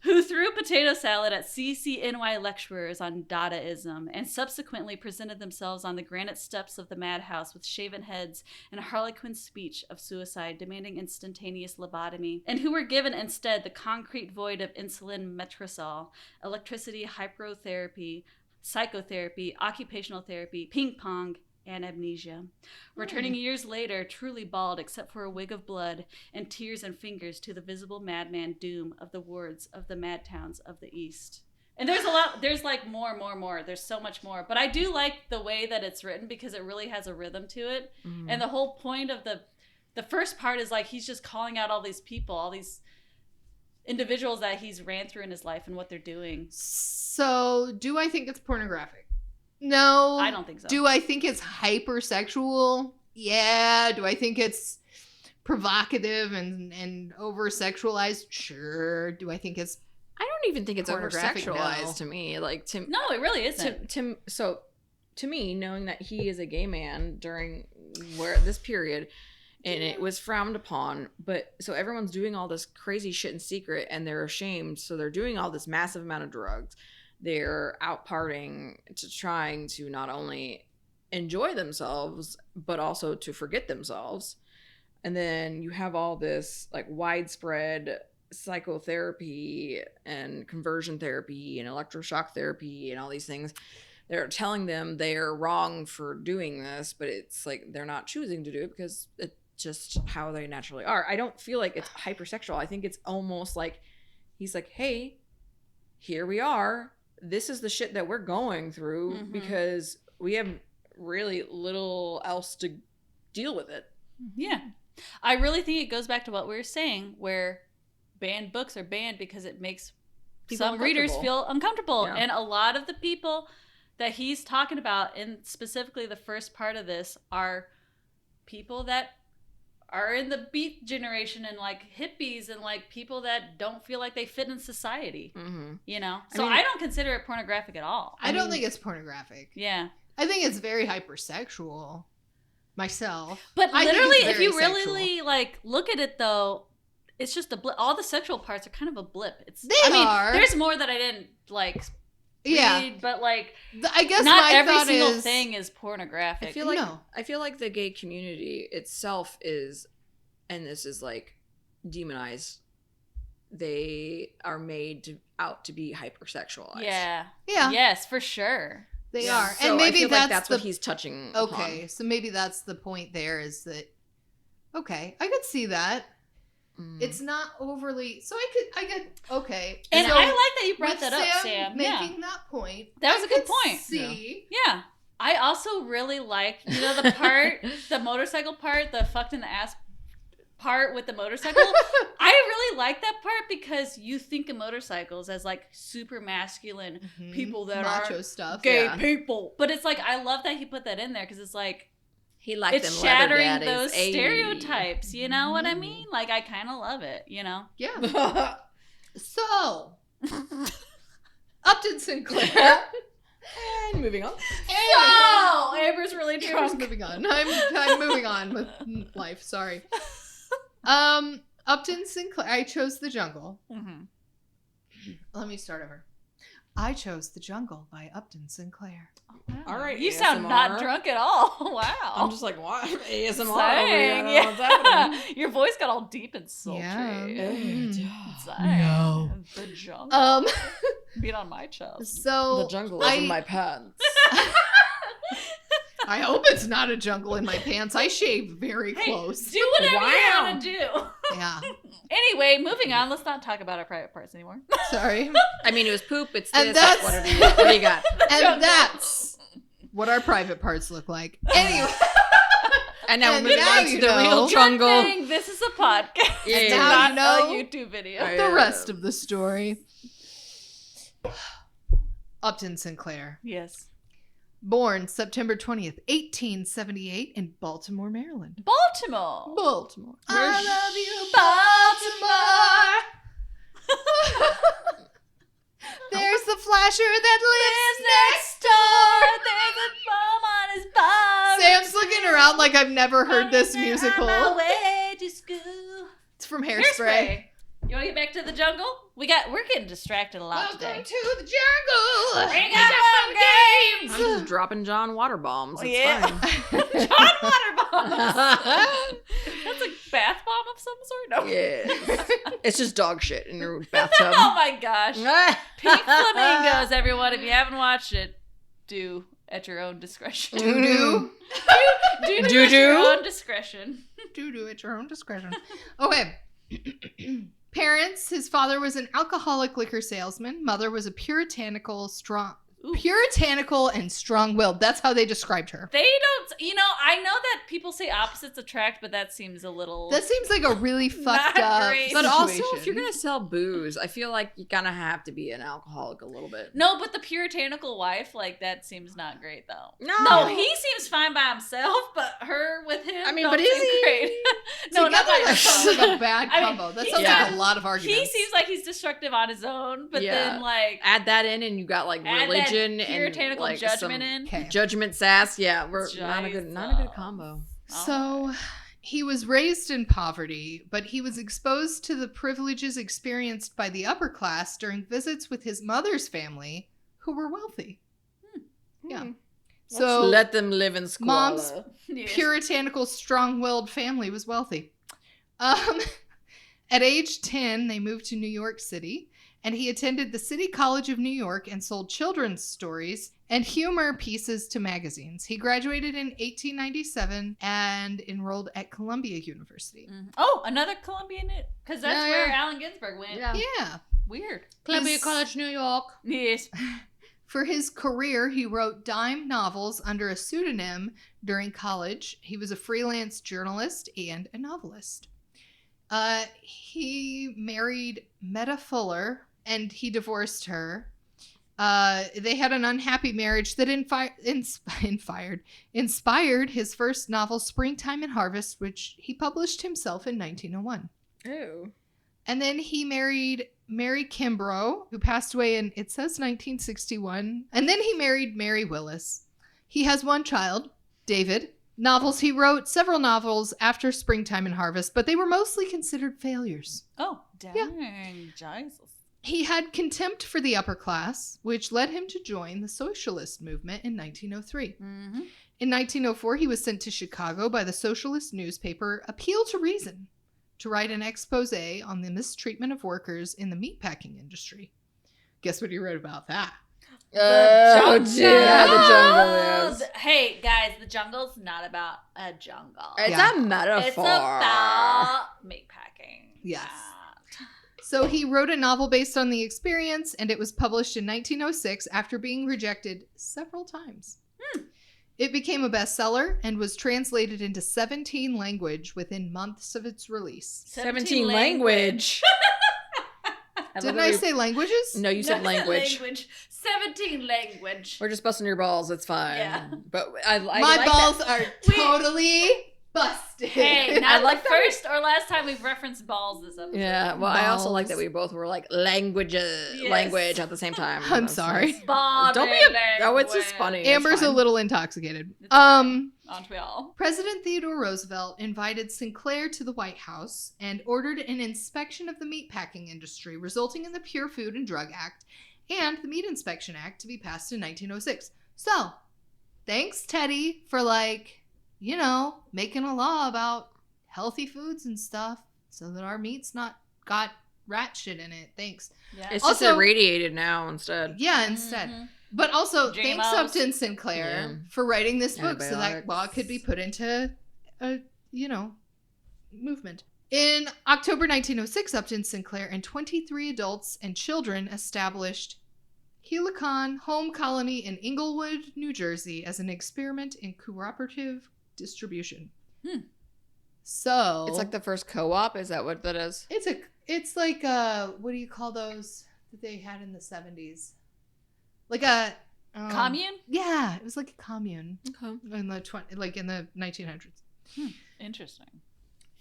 Who threw potato salad at CCNY lecturers on Dadaism and subsequently presented themselves on the granite steps of the madhouse with shaven heads and a harlequin speech of suicide demanding instantaneous lobotomy, and who were given instead the concrete void of insulin metresol, electricity, hypnotherapy, psychotherapy, occupational therapy, ping pong, and amnesia. Returning years later, truly bald except for a wig of blood and tears and fingers to the visible madman doom of the wards of the mad towns of the East. And there's a lot, there's like more. There's so much more. But I do like the way that it's written because it really has a rhythm to it. Mm-hmm. And the whole point of the first part is like he's just calling out all these people, all these individuals that he's ran through in his life and what they're doing. So, do I think it's pornographic? No. I don't think so. Do I think it's hypersexual? Yeah. Do I think it's provocative and over-sexualized? Sure. Do I think it's I don't even think it's pornographic? over-sexualized No. to me. Like No, it really isn't. To me, knowing that he is a gay man during this period, and it was frowned upon, but so everyone's doing all this crazy shit in secret and they're ashamed, so they're doing all this massive amount of drugs. They're out partying to trying to not only enjoy themselves, but also to forget themselves. And then you have all this like widespread psychotherapy and conversion therapy and electroshock therapy and all these things. They're telling them they're wrong for doing this, but it's like they're not choosing to do it because it's just how they naturally are. I don't feel like it's hypersexual. I think it's almost like he's like, hey, here we are. This is the shit that we're going through because we have really little else to deal with it. Yeah. I really think it goes back to what we were saying, where banned books are banned because it makes some readers feel uncomfortable. Yeah. And a lot of the people that he's talking about, and specifically the first part of this, are people that are in the beat generation and like hippies and like people that don't feel like they fit in society, you know? So I don't consider it pornographic at all. I don't think it's pornographic. Yeah. I think it's very hypersexual. myself. But I think literally, it's if very you sexual. really like look at it, though, it's just a blip. All the sexual parts are kind of a blip. They are. There's more that I didn't like. Yeah, read, but like, I guess not my every thought single is, thing is pornographic. I feel like the gay community itself is, and this is like demonized. They are made out to be hypersexualized. Yeah. Yeah. Yes, for sure. They Yeah. are, So and maybe I feel that's like that's what he's touching. Okay, upon. so maybe that's the point. There is that. Okay, I could see that. It's not overly. So I could. Okay, And so I like that you brought with that up, Sam. Making that point. That was I a good could point. See. Yeah. I also really like, the part, the motorcycle part, the fucked in the ass part with the motorcycle. I really like that part because you think of motorcycles as like super masculine people that macho are stuff, gay people. But it's like, I love that he put that in there because it's like, He liked it's them leather shattering daddies. those Ayy. stereotypes. You know what I mean? Like, I kind of love it, Yeah. So, Upton Sinclair. And moving on. Oh, Amber's really Amber's drunk. moving on. I'm moving on with life. Sorry. Upton Sinclair. I chose The Jungle. Let me start over. I chose The Jungle by Upton Sinclair. Wow. All right, You sound ASMR. not drunk at all. Wow. I'm just like, what? ASMR Saying, over here. What's happening? Your voice got all deep and sultry. Yeah. Saying, No. The jungle. Beat on my chest. So The jungle is in my pants. I hope it's not a jungle in my pants. I shave very close. Do whatever you want to do. Yeah. Anyway, moving on. Let's not talk about our private parts anymore. Sorry. I mean, it was poop. It's And this. that's- What do you got? And that's what our private parts look like. Anyway. And now And we're moving now on to you the know. real Good jungle. thing this is a podcast. Yeah. and Now not you know. a YouTube video. The rest of the story. Upton Sinclair. Yes. Born September 20th, 1878 in Baltimore, Maryland. Baltimore. Baltimore. Where's- I love you, Baltimore. There's the flasher that lives next door. There's a bomb on his bar. Sam's looking around like I've never heard this On my musical. way to school. It's from Hairspray. You want to get back to the jungle? We're getting distracted a lot today. Welcome to the jungle. We got fun games. I'm just dropping John water bombs. It's Yeah. fine. John water bombs. That's a bath bomb of some sort. No. Yes. It's just dog shit in your bathtub. Oh my gosh. Pink Flamingos, everyone. If you haven't watched it, do at your own discretion. Doo-doo. Do at Doo-doo. your own discretion. Doo-doo at your own discretion. Okay. Parents, his father was an alcoholic liquor salesman. Mother was a puritanical and strong-willed. That's how they described her. They don't, I know that people say opposites attract, but that seems a little. That seems like a really fucked Not up great. But also, if situation. you're gonna sell booze, I feel like you kind of have to be an alcoholic a little bit. No, but the puritanical wife, like, that seems not great, though. No. No, he seems fine by himself, but her with him. I mean, don't but is seem he? great. No, not Together by that himself. sounds like a bad I mean, combo. That he- sounds yeah. like a lot of arguments. He seems like he's destructive on his own, but Yeah. then, like, Add that in, and you got like add religion that and puritanical like judgment some in. Okay. judgment sass. Yeah, we're not a good combo. So he was raised in poverty, but he was exposed to the privileges experienced by the upper class during visits with his mother's family, who were wealthy. Yeah. So let them live in squalor. Mom's Yes. puritanical, strong-willed family was wealthy. At age 10, they moved to New York City, and he attended the City College of New York and sold children's stories and humor pieces to magazines. He graduated in 1897 and enrolled at Columbia University. Mhm. Oh, another Columbian, because that's Yeah, where yeah. Allen Ginsberg went. Yeah. Weird. Columbia College, New York. Yes. For his career, he wrote dime novels under a pseudonym during college. He was a freelance journalist and a novelist. He married Meta Fuller, and he divorced her. They had an unhappy marriage that inspired his first novel, Springtime and Harvest, which he published himself in 1901. Oh. And then he married Mary Kimbrough, who passed away in, it says 1961. And then he married Mary Willis. He has one child, David. Novels. He wrote several novels after Springtime and Harvest, but they were mostly considered failures. Oh, dang. Jesus. He had contempt for the upper class, which led him to join the socialist movement in 1903. Mm-hmm. In 1904, he was sent to Chicago by the socialist newspaper Appeal to Reason to write an expose on the mistreatment of workers in the meatpacking industry. Guess what he wrote about that? The jungle, yes. Hey, guys, the jungle's not about a jungle. It's Yeah. a metaphor. It's about meatpacking. Yes. So he wrote a novel based on the experience, and it was published in 1906 after being rejected several times. It became a bestseller and was translated into 17 languages within months of its release. 17 language. Didn't I say languages? No, you said language. 17 language. We're just busting your balls. It's fine. Yeah. But I My like balls that. are totally busted. Hey, I not like the that we- first or last time we've referenced balls this episode. Yeah, well, I also like Balls. that we both were like language at the same time. I'm That's sorry. nice. Body Don't be oh, it's just language. funny. It's Amber's a fine. little intoxicated. It's fine. Aren't we all? President Theodore Roosevelt invited Sinclair to the White House and ordered an inspection of the meatpacking industry, resulting in the Pure Food and Drug Act and the Meat Inspection Act to be passed in 1906. So, thanks, Teddy, for making a law about healthy foods and stuff so that our meat's not got rat shit in it. Thanks. Yeah. It's Also- just irradiated now instead. Yeah, instead. Mhm. But also, thanks GMOs. Upton Sinclair for writing this book so that Antibiotics. law could be put into a, movement. In October 1906, Upton Sinclair and 23 adults and children established Helicon Home Colony in Englewood, New Jersey as an experiment in cooperative distribution. So It's like the first co-op. Is that what that is? it's like what do you call those that they had in the 70s? Like a Commune? Yeah, it was like a commune Okay. in the 1900s. Interesting.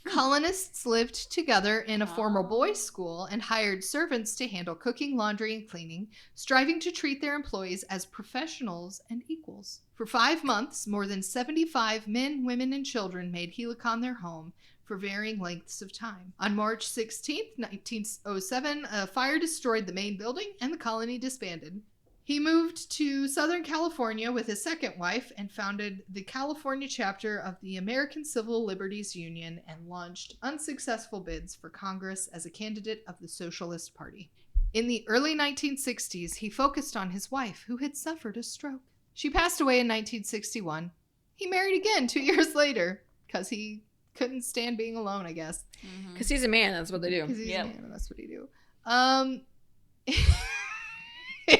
Colonists lived together in a former Oh. boys' school and hired servants to handle cooking, laundry, and cleaning, striving to treat their employees as professionals and equals. For 5 months, more than 75 men, women, and children made Helicon their home for varying lengths of time. On March 16th, 1907, a fire destroyed the main building and the colony disbanded. He moved to Southern California with his second wife and founded the California chapter of the American Civil Liberties Union and launched unsuccessful bids for Congress as a candidate of the Socialist Party. In the early 1960s, he focused on his wife, who had suffered a stroke. She passed away in 1961. He married again 2 years later because he couldn't stand being alone, I guess. Because he's a man. That's what they do. Because he's Yep. a man and that's what he do.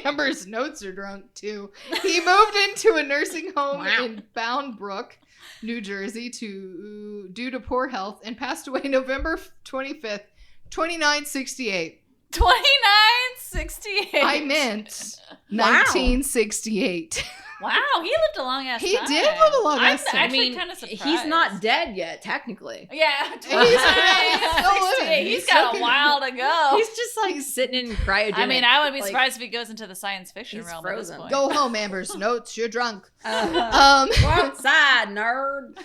Amber's notes are drunk too. He moved into a nursing home Wow. in Bound Brook, New Jersey, due to poor health, and passed away November 25th, 2968. 2968. I meant 1968. Wow, he lived a long ass He time. did live a long I'm ass time. actually kind of surprised. He's not dead yet, technically. Yeah, He's still living. 68. He's He's got still a while to go. He's just like sitting in cryogenic. I mean, I would be like, surprised if he goes into the science fiction he's realm at frozen. this point. Go home, Amber's notes. You're drunk. Go Um, outside, nerd.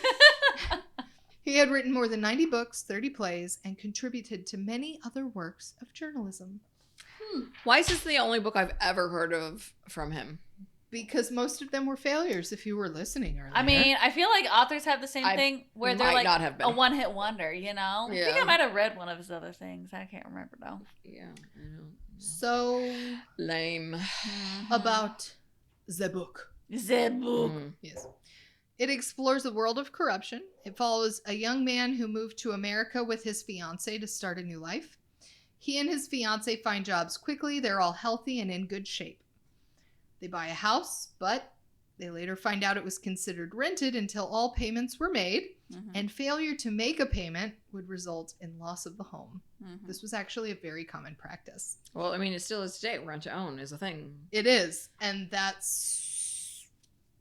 he had written more than 90 books, 30 plays, and contributed to many other works of journalism. Why is this the only book I've ever heard of from him? Because most of them were failures, if you were listening earlier. I mean, I feel like authors have the same I thing where they're might like not have been. a one-hit wonder, you know? I think Yeah. I might have read one of his other things. I can't remember though. Yeah, I know. So, Lame. about the book. Zebu. Mm. Yes. It explores a world of corruption. It follows a young man who moved to America with his fiancée to start a new life. He and his fiancée find jobs quickly. They're all healthy and in good shape. They buy a house, but they later find out it was considered rented until all payments were made, and failure to make a payment would result in loss of the home. This was actually a very common practice. Well, I mean, it still is today. Rent to own is a thing. It is, and that's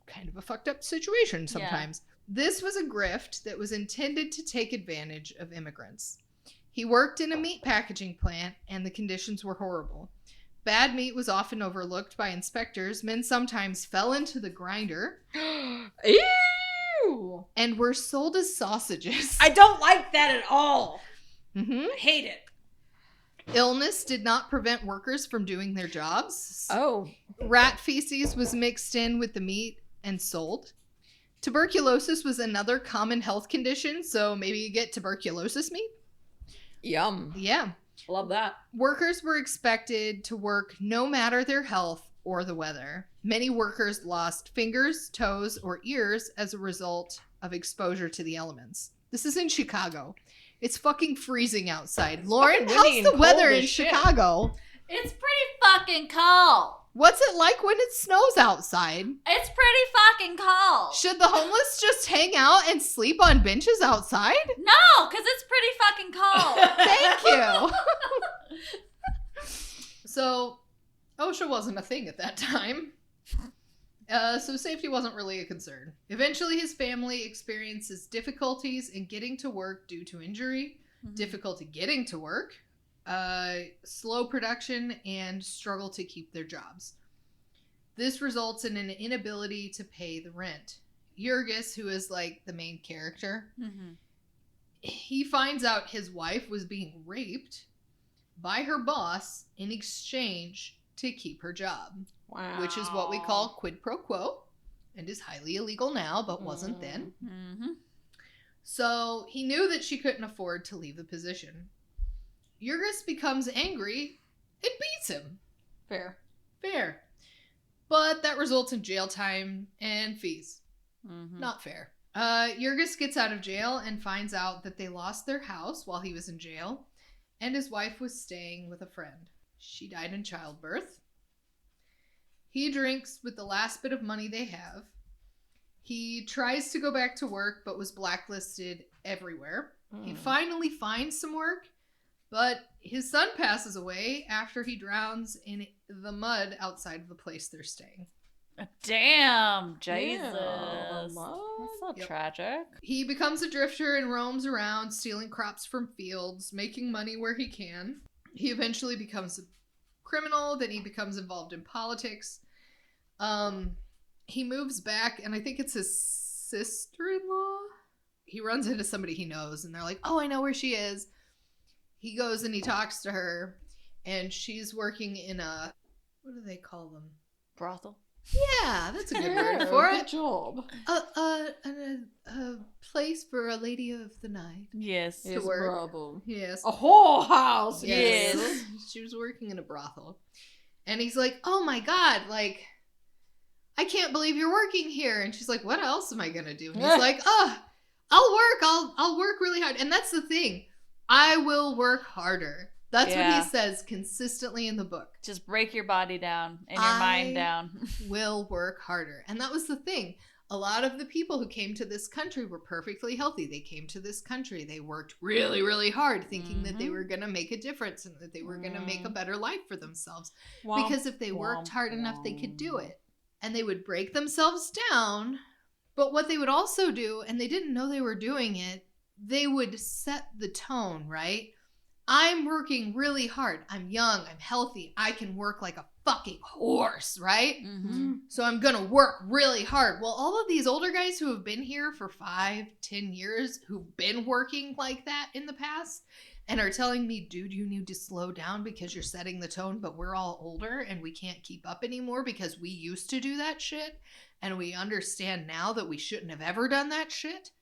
kind of a fucked up situation sometimes. This was a grift that was intended to take advantage of immigrants. He worked in a meat packaging plant, and the conditions were horrible. Bad meat was often overlooked by inspectors. Men sometimes fell into the grinder. Ew! Ew. and were sold as sausages. I don't like that at all. Mm-hmm. I hate it. Illness did not prevent workers from doing their jobs. Oh. Rat feces was mixed in with the meat and sold. Tuberculosis was another common health condition, so maybe you get tuberculosis meat. Yum. Yeah. Love that. Workers were expected to work no matter their health or the weather. Many workers lost fingers, toes, or ears as a result of exposure to the elements. This is in Chicago. It's fucking freezing outside. Lauren, fucking how's windy the and weather cold in as shit. Chicago? It's pretty fucking cold. What's it like when it snows outside? It's pretty fucking cold. Should the homeless just hang out and sleep on benches outside? No, because it's pretty fucking cold. Thank you. So, OSHA wasn't a thing at that time. So safety wasn't really a concern. Eventually, his family experiences difficulties in getting to work due to injury, difficulty getting to work, slow production, and struggle to keep their jobs. This results in an inability to pay the rent. Jurgis, who is like the main character, he finds out his wife was being raped by her boss in exchange to keep her job. Wow. Which is what we call quid pro quo, and is highly illegal now, but wasn't then. So he knew that she couldn't afford to leave the position. Jurgis becomes angry and beats him. Fair. But that results in jail time and fees. Not fair. Jurgis gets out of jail and finds out that they lost their house while he was in jail, and his wife was staying with a friend. She died in childbirth. He drinks with the last bit of money they have. He tries to go back to work, but was blacklisted everywhere. He finally finds some work, but his son passes away after he drowns in the mud outside of the place they're staying. Damn, Jesus. Yeah. That's so Yep. tragic. He becomes a drifter and roams around, stealing crops from fields, making money where he can. He eventually becomes a criminal, then he becomes involved in politics. He moves back, and I think it's his sister-in-law. He runs into somebody he knows, and they're like, oh, I know where she is. He goes and he talks to her, and she's working in a, what do they call them? Brothel. Yeah, that's a good word for Good it. job. A place for a lady of the night. Yes. To work. Bravo. Yes. A whorehouse. Yes. She was working in a brothel. And he's like, oh my God, like, I can't believe you're working here. And she's like, what else am I going to do? And he's like, I'll work really hard. And that's the thing. I will work harder. That's what he says consistently in the book. Just break your body down and your mind down. Will work harder. And that was the thing. A lot of the people who came to this country were perfectly healthy. They came to this country. They worked really, really hard thinking that they were going to make a difference and that they were going to make a better life for themselves. Because if they worked hard enough, they could do it. And they would break themselves down. But what they would also do, and they didn't know they were doing it, they would set the tone, right? I'm working really hard. I'm young. I'm healthy. I can work like a fucking horse, right? So I'm going to work really hard. Well, all of these older guys who have been here for 5-10 years, who've been working like that in the past and are telling me, dude, you need to slow down because you're setting the tone, but we're all older and we can't keep up anymore because we used to do that shit. And we understand now that we shouldn't have ever done that shit.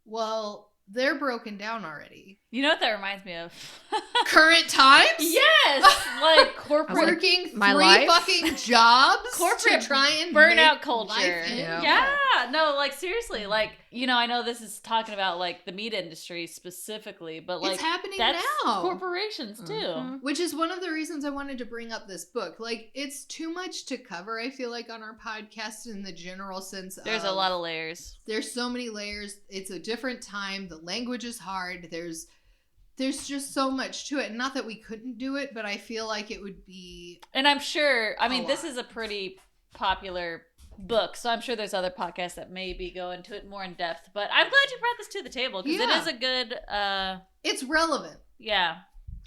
Well, they're broken down already. You know what that reminds me of? Current times? Yes! Like corporate Working my 3 life? fucking jobs Corporate to try and burnout make culture. life in. Yeah. No, like seriously, like, you know, I know this is talking about like the meat industry specifically, but like It's happening that's now. corporations too. Which is one of the reasons I wanted to bring up this book. Like, it's too much to cover, I feel like, on our podcast in the general sense of... There's a lot of layers. There's so many layers. It's a different time. The language is hard. There's just so much to it. Not that we couldn't do it, but I feel like it would be... And I'm sure, I mean, A this lot. is a pretty popular book, so I'm sure there's other podcasts that maybe go into it more in depth, but I'm glad you brought this to the table because it Yeah. is a good, It's relevant. yeah.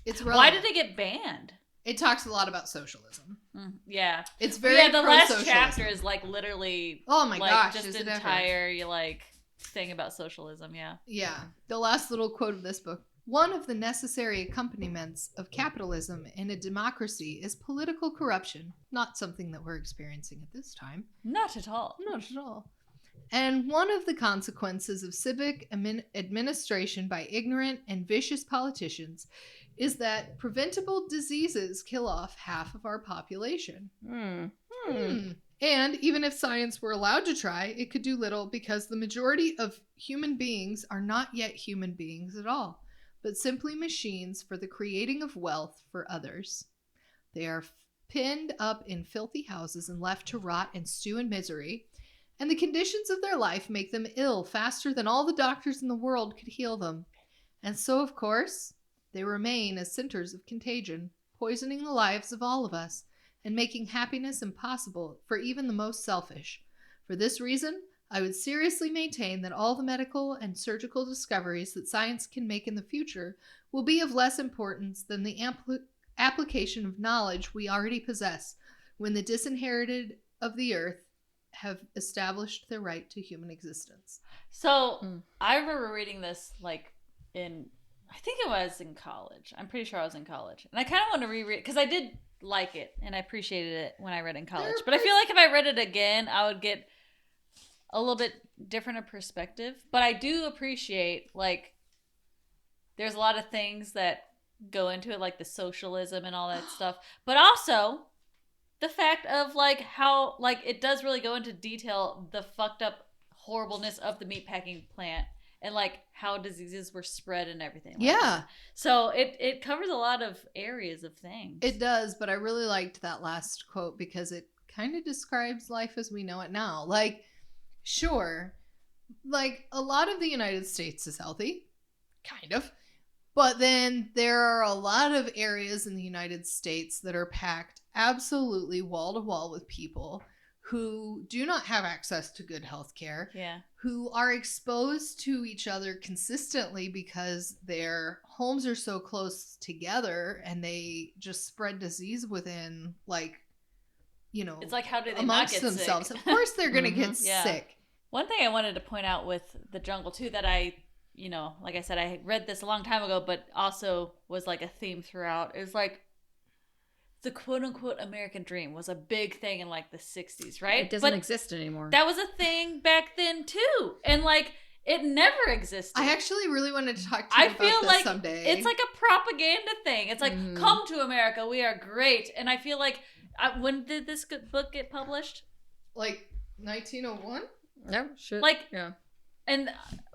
It's relevant. Why did it get banned? It talks a lot about socialism. Yeah. It's very the last pro-socialism. chapter is like literally oh my gosh, just is it entire like thing about socialism. Yeah. The last little quote of this book. One of the necessary accompaniments of capitalism in a democracy is political corruption. Not something that we're experiencing at this time. Not at all. Not at all. And one of the consequences of civic administration by ignorant and vicious politicians is that preventable diseases kill off half of our population. And even if science were allowed to try, it could do little because the majority of human beings are not yet human beings at all, but simply machines for the creating of wealth for others. They are pinned up in filthy houses and left to rot and stew in misery, and the conditions of their life make them ill faster than all the doctors in the world could heal them. And so, of course, they remain as centers of contagion, poisoning the lives of all of us, and making happiness impossible for even the most selfish. For this reason, I would seriously maintain that all the medical and surgical discoveries that science can make in the future will be of less importance than the application of knowledge we already possess when the disinherited of the earth have established their right to human existence. So I remember reading this like I think it was in college. I'm pretty sure I was in college. And I kind of want to reread because I did like it and I appreciated it when I read it in college. But I feel like if I read it again, I would get a little bit different of perspective. But I do appreciate like there's a lot of things that go into it, like the socialism and all that stuff. But also the fact of like how like it does really go into detail the fucked up horribleness of the meatpacking plant and like how diseases were spread and everything. Like that. So it covers a lot of areas of things. It does, but I really liked that last quote because it kind of describes life as we know it now. Like, sure, like a lot of the United States is healthy, kind of. But then there are a lot of areas in the United States that are packed absolutely wall to wall with people who do not have access to good health care, who are exposed to each other consistently because their homes are so close together and they just spread disease within, like, you know, it's like, how do they amongst not get themselves. sick? Of course they're going to get sick. One thing I wanted to point out with The Jungle, too, that I, you know, like I said, I read this a long time ago, but also was like a theme throughout, is like, the quote-unquote American dream was a big thing in like the 60s, right? It doesn't exist anymore. That was a thing back then too, and like it never existed. I actually really wanted to talk to you about this someday. It's like a propaganda thing. It's like, come to America, we are great. And I feel like, when did this book get published? Like 1901? No, shit. Like, yeah. And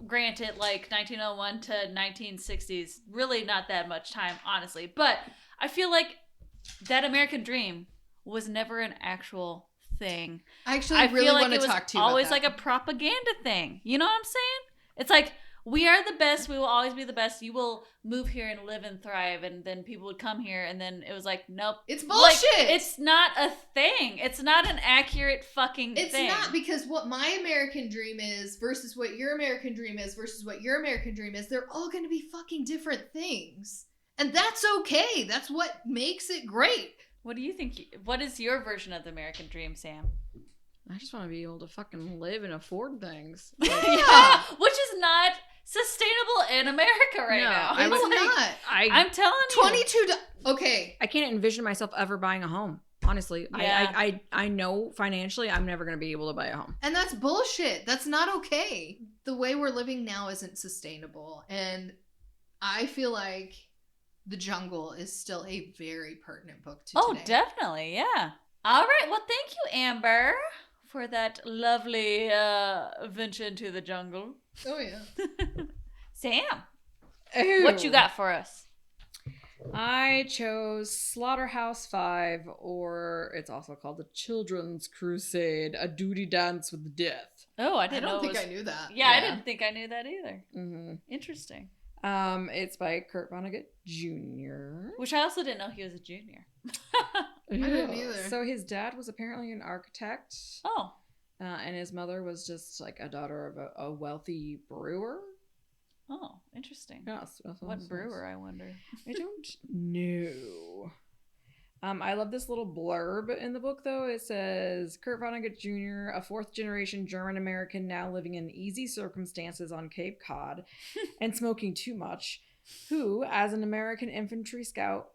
granted, like 1901 to 1960s, really not that much time, honestly. But I feel like that American dream was never an actual thing. I really want to talk to you about that. It was always like a propaganda thing. You know what I'm saying? It's like, we are the best. We will always be the best. You will move here and live and thrive. And then people would come here. And then it was like, nope. It's bullshit. Like, it's not a thing. It's not an accurate fucking thing. It's not, because what my American dream is versus what your American dream is versus what your American dream is, they're all going to be fucking different things. And that's okay. That's what makes it great. What do you think? What is your version of the American dream, Sam? I just want to be able to fucking live and afford things. Like, yeah, which is not sustainable in America now. It's not. I'm telling you. 22. Okay. I can't envision myself ever buying a home. Honestly, yeah. I know financially I'm never going to be able to buy a home. And that's bullshit. That's not okay. The way we're living now isn't sustainable. And I feel like The Jungle is still a very pertinent book to today. Oh, definitely, yeah. All right, well, thank you, Amber, for that lovely venture into the jungle. Oh, yeah. Sam, what you got for us? I chose Slaughterhouse-Five, or it's also called The Children's Crusade, A Duty Dance with Death. Oh, I don't think I knew that. Yeah, I didn't think I knew that either. Mm-hmm. Interesting. It's by Kurt Vonnegut Jr. Which I also didn't know he was a junior. I didn't either. So his dad was apparently an architect. Oh. And his mother was just like a daughter of a wealthy brewer. Oh, interesting. Yes. What brewer, I wonder? I don't know. I love this little blurb in the book, though. It says, Kurt Vonnegut Jr., a fourth-generation German-American now living in easy circumstances on Cape Cod and smoking too much, who, as an American infantry scout,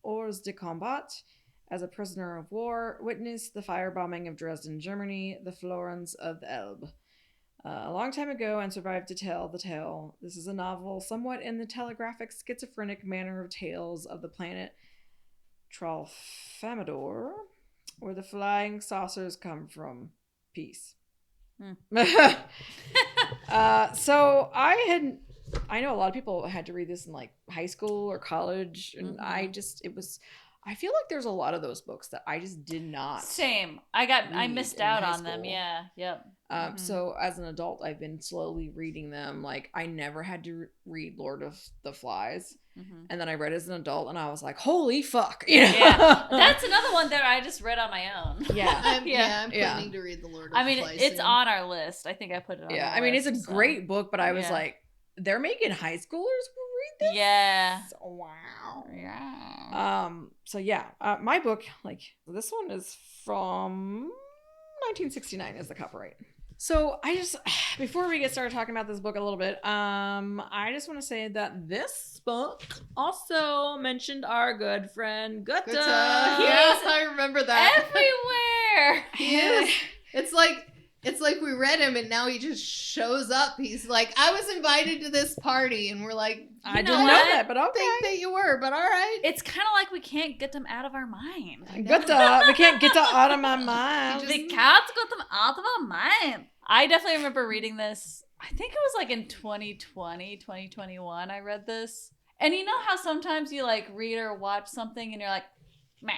hors de combat, as a prisoner of war, witnessed the firebombing of Dresden, Germany, the Florence of the Elbe. A long time ago and survived to tell the tale. This is a novel somewhat in the telegraphic schizophrenic manner of tales of the planet Tralfamador, where the flying saucers come from. Peace. So I know a lot of people had to read this in like high school or college, and I feel like there's a lot of those books that I just did not. Same. I missed out on them. Yeah. Yep. So as an adult, I've been slowly reading them. Like I never had to read Lord of the Flies. And then I read as an adult, and I was like, "Holy fuck!" You know? Yeah, that's another one that I just read on my own. Yeah, I'm planning to read the Lord of the Flies. I mean, it's on our list. I think I put it on. Yeah, I mean, it's a great book, but I was like, they're making high schoolers read this. Yeah. Wow. Yeah. So yeah, my book, like this one is from 1969 is the copyright. So I just, before we get started talking about this book a little bit, I just want to say that this book also mentioned our good friend Gutta. Yes, I remember that. Everywhere. He is. It's like we read him and now he just shows up. He's like, I was invited to this party, and we're like, I didn't know that, but okay. Think that you were, but all right. It's kind of like we can't get them out of our mind. Gutta, we can't get them out of my mind. We can't get them out of our mind. I definitely remember reading this. I think it was like in 2020, 2021 I read this. And you know how sometimes you like read or watch something and you're like, meh.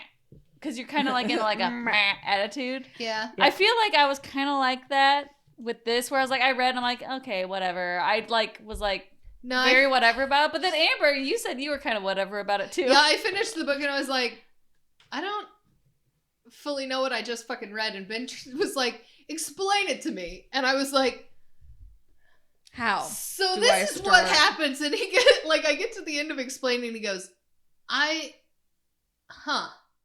Because you're kind of like in like a meh attitude. Yeah. I feel like I was kind of like that with this, where I was like, I read and I'm like, okay, whatever. I like was like very whatever about it. But then Amber, you said you were kind of whatever about it too. Yeah, I finished the book and I was like, I don't fully know what I just fucking read. And Ben was like, explain it to me. And I was like, how? So this is what happens. And I get to the end of explaining and he goes,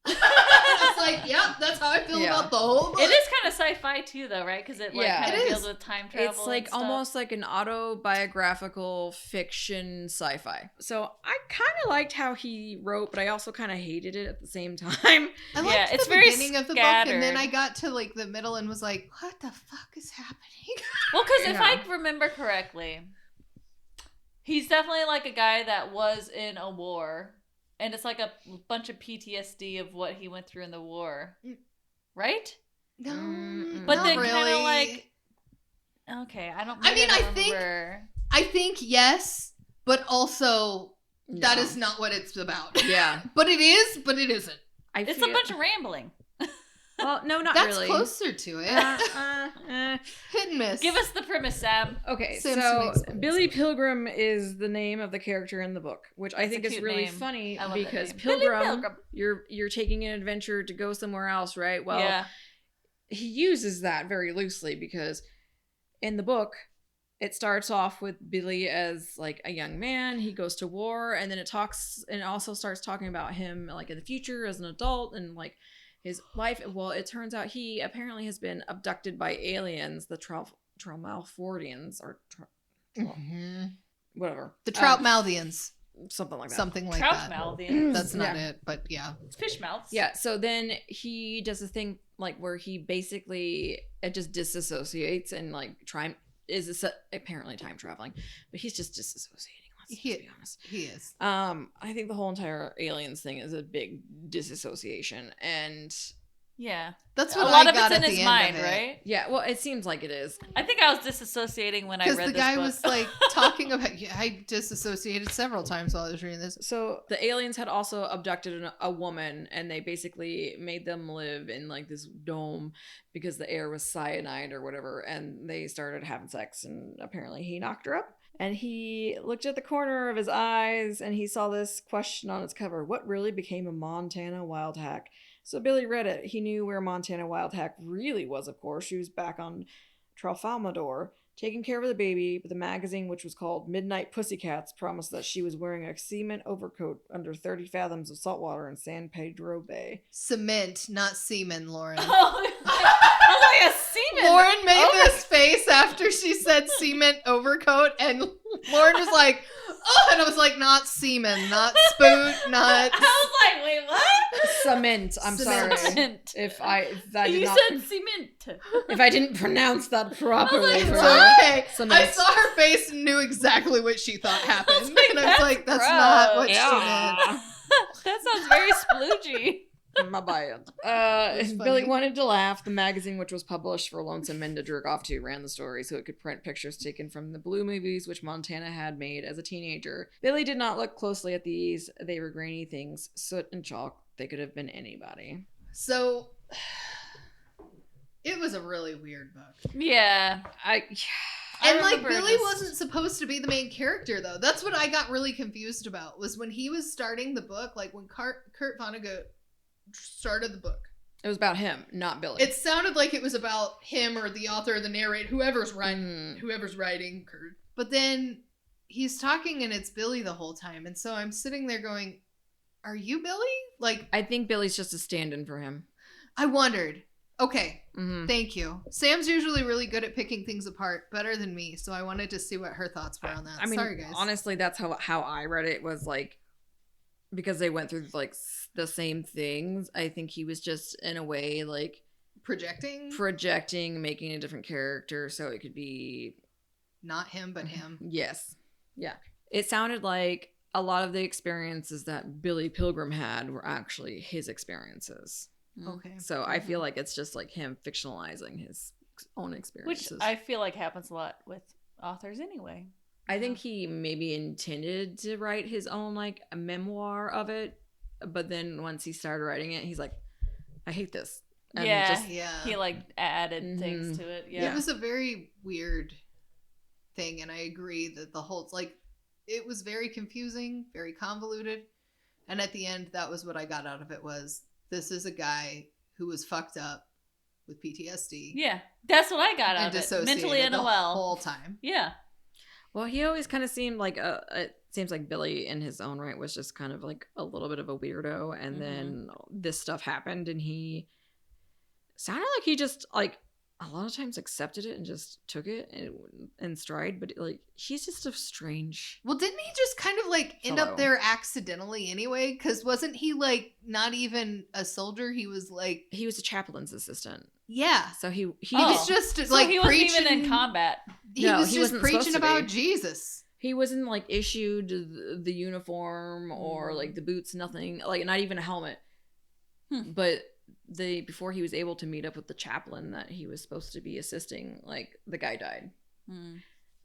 It's like, yep, that's how I feel about the whole book. It is kind of sci-fi too, though, right? Because it kind of deals with time travel. It's like almost like an autobiographical fiction sci-fi. So I kind of liked how he wrote, but I also kind of hated it at the same time. I liked it's the very beginning of the book, and then I got to like the middle and was like, what the fuck is happening? Well, because if I remember correctly, he's definitely like a guy that was in a war. And it's like a bunch of PTSD of what he went through in the war. Right? No. But then really. kind of like, okay, I don't I think yes, but also that is not what it's about. Yeah. But it is, but it isn't. It's a bunch of rambling. Well, no, not That's really. That's closer to it. Hit and miss. Give us the premise, Sam. Okay, so Billy Pilgrim is the name of the character in the book, which I think is really funny because Pilgrim, you're taking an adventure to go somewhere else, right? Well, he uses that very loosely because in the book, it starts off with Billy as like a young man. He goes to war, and then it also starts talking about him like in the future as an adult and like his life. Well, it turns out he apparently has been abducted by aliens, the Traumalfordians, or whatever. The Troutmouthians. Something like that. Something like Troutmouthians. That's not it, but yeah. It's fish mouths. Yeah, so then he does a thing like where he basically just disassociates and like apparently time traveling, but he's just disassociating. Let's be honest. He is. I think the whole entire aliens thing is a big disassociation, and that's what a lot of it's in his mind, right? Yeah, well, it seems like it is. I think I was disassociating when I read this book. Because the guy was like talking about. I disassociated several times while I was reading this. So the aliens had also abducted a woman, and they basically made them live in like this dome because the air was cyanide or whatever, and they started having sex, and apparently he knocked her up. And he looked at the corner of his eyes and he saw this question on its cover: what really became a Montana wild hack? So Billy read it. He knew where Montana wild hack really was, of course. She was back on Tralfamador. taking care of the baby, but the magazine, which was called Midnight Pussycats, promised that she was wearing a cement overcoat under 30 fathoms of salt water in San Pedro Bay. Cement, not semen, Lauren. Oh, I was like, a semen. Lauren made this face after she said cement overcoat, and Lauren was like, oh, and I was like, not semen, not spoot, not... I was like, wait, what? Cement. I'm Cement. sorry. If that did You not, said cement. if I didn't pronounce that properly. like, for It's her. okay. Cement. I saw her face and knew exactly what she thought happened. like, and I was like, that's not what she meant. Yeah. That sounds very sploogey. My bad. That's Billy funny. wanted to laugh. The magazine, which was published for lonesome men to jerk off to, ran the story so it could print pictures taken from the Blue movies, which Montana had made as a teenager. Billy did not look closely at these. They were grainy things, soot and chalk. They could have been anybody. So, it was a really weird book. Yeah. I And like remember Billy just- wasn't supposed to be the main character though. That's what I got really confused about. Was when he was starting the book, like when Kurt Vonnegut started the book. It was about him, not Billy. It sounded like it was about him or the author or the narrator, whoever's writing, Mm. Kurt. But then he's talking and it's Billy the whole time, and so I'm sitting there going, "Are you Billy?" Like I think Billy's just a stand-in for him. I wondered. Okay, Mm-hmm. thank you. Sam's usually really good at picking things apart, better than me, so I wanted to see what her thoughts were on that. I mean, Sorry, guys. honestly, that's how I read it. Was like because they went through like the same things. I think he was just in a way like projecting, making a different character so it could be Not him, but him. yes, yeah. It sounded like a lot of the experiences that Billy Pilgrim had were actually his experiences. Okay. So I feel like it's just like him fictionalizing his own Which experiences. I feel like happens a lot with authors anyway. I think he maybe intended to write his own like a memoir of it, but then once he started writing it, he's like, I hate this. And Yeah. just- Yeah. He like added things Mhm. to it. Yeah. It was a very weird thing, and I agree that the whole it was very confusing, very convoluted, and at the end, that was what I got out of it was this is a guy who was fucked up with PTSD Yeah. That's what I got and out of it. dissociated Mentally the unwell. whole time. Yeah. Well, he always kind of seemed like it seems like Billy in his own right was just kind of like a little bit of a weirdo, and then this stuff happened, and he sounded like he just like a lot of times accepted it and just took it in stride, but like he's just a strange. Well, didn't he just kind of like end Fellow. up there accidentally anyway? Because wasn't he like not even a soldier? He was like, He was a chaplain's assistant, yeah. so he He Oh. was just So like he wasn't preaching. even in combat. He No, was he just wasn't supposed preaching to about be. Jesus. He wasn't like issued the uniform or like the boots, nothing, like not even a helmet. But before he was able to meet up with the chaplain that he was supposed to be assisting, like the guy died.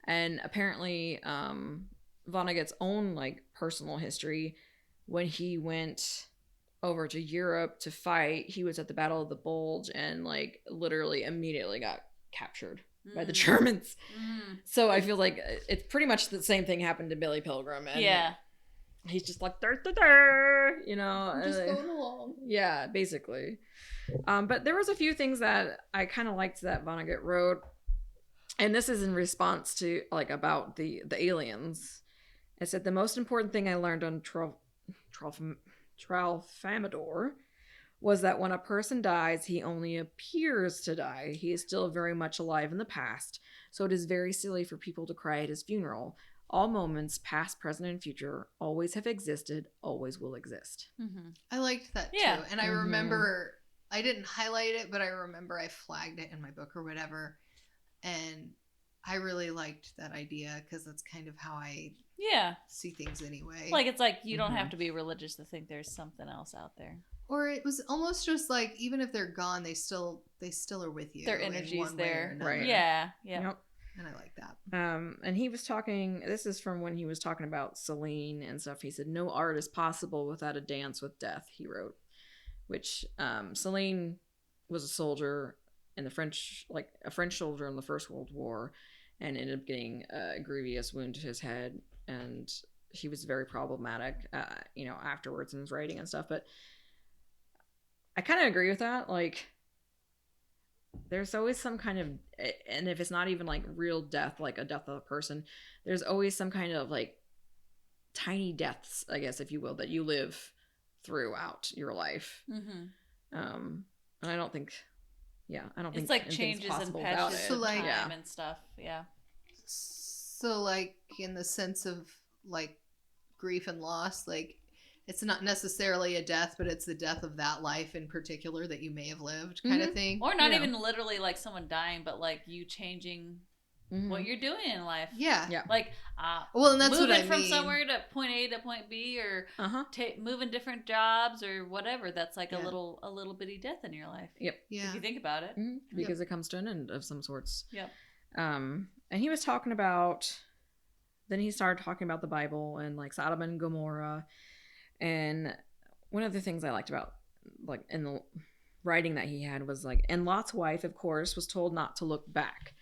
And apparently Vonnegut's own like personal history, when he went over to Europe to fight, he was at the Battle of the Bulge and like literally immediately got captured by the Germans. So I feel like it's pretty much the same thing happened to Billy Pilgrim. And Yeah. he's just like, you know. I'm just going along. Yeah, basically. But there was a few things that I kind of liked that Vonnegut wrote. And this is in response to, like, about the aliens. It said, the most important thing I learned on Tralfamador was that when a person dies, he only appears to die. He is still very much alive in the past. So it is very silly for people to cry at his funeral. All moments, past, present, and future, always have existed, always will exist. I liked that Yeah. too. And I remember, I didn't highlight it, but I remember I flagged it in my book or whatever. And I really liked that idea because that's kind of how I Yeah. see things anyway. Like it's like you don't have to be religious to think there's something else out there. Or it was almost just like even if they're gone, they still are with you. Their in energy's one way or there. another. Right. Yeah. Yeah. Yep. And I like that. And he was talking, this is from when he was talking about Celine and stuff. He said, no art is possible without a dance with death, he wrote. Which, Celine was a soldier in the French, like a French soldier in the First World War, and ended up getting a grievous wound to his head. And he was very problematic, you know, afterwards in his writing and stuff. But I kind of agree with that. Like, there's always some kind of, and if it's not even like real death, like a death of a person, there's always some kind of like tiny deaths, I guess, if you will, that you live throughout your life. And I don't think, I don't think it's like anything's changes and possible without patches it. of like- time Yeah. and stuff. Yeah. So, like, in the sense of, like, grief and loss, like, it's not necessarily a death, but it's the death of that life in particular that you may have lived, kind of thing. Or not Yeah. even literally like someone dying, but like you changing what you're doing in life. Yeah. Yeah. Like, Well, and that's moving what I from mean. somewhere to point A to point B, or moving different jobs or whatever. That's like a little bitty death in your life. Yep. Yeah. If you think about it. Because it comes to an end of some sorts. Yep. And he was talking about, then he started talking about the Bible and like Sodom and Gomorrah. And one of the things I liked about, like, in the writing that he had was like, and Lot's wife, of course, was told not to look back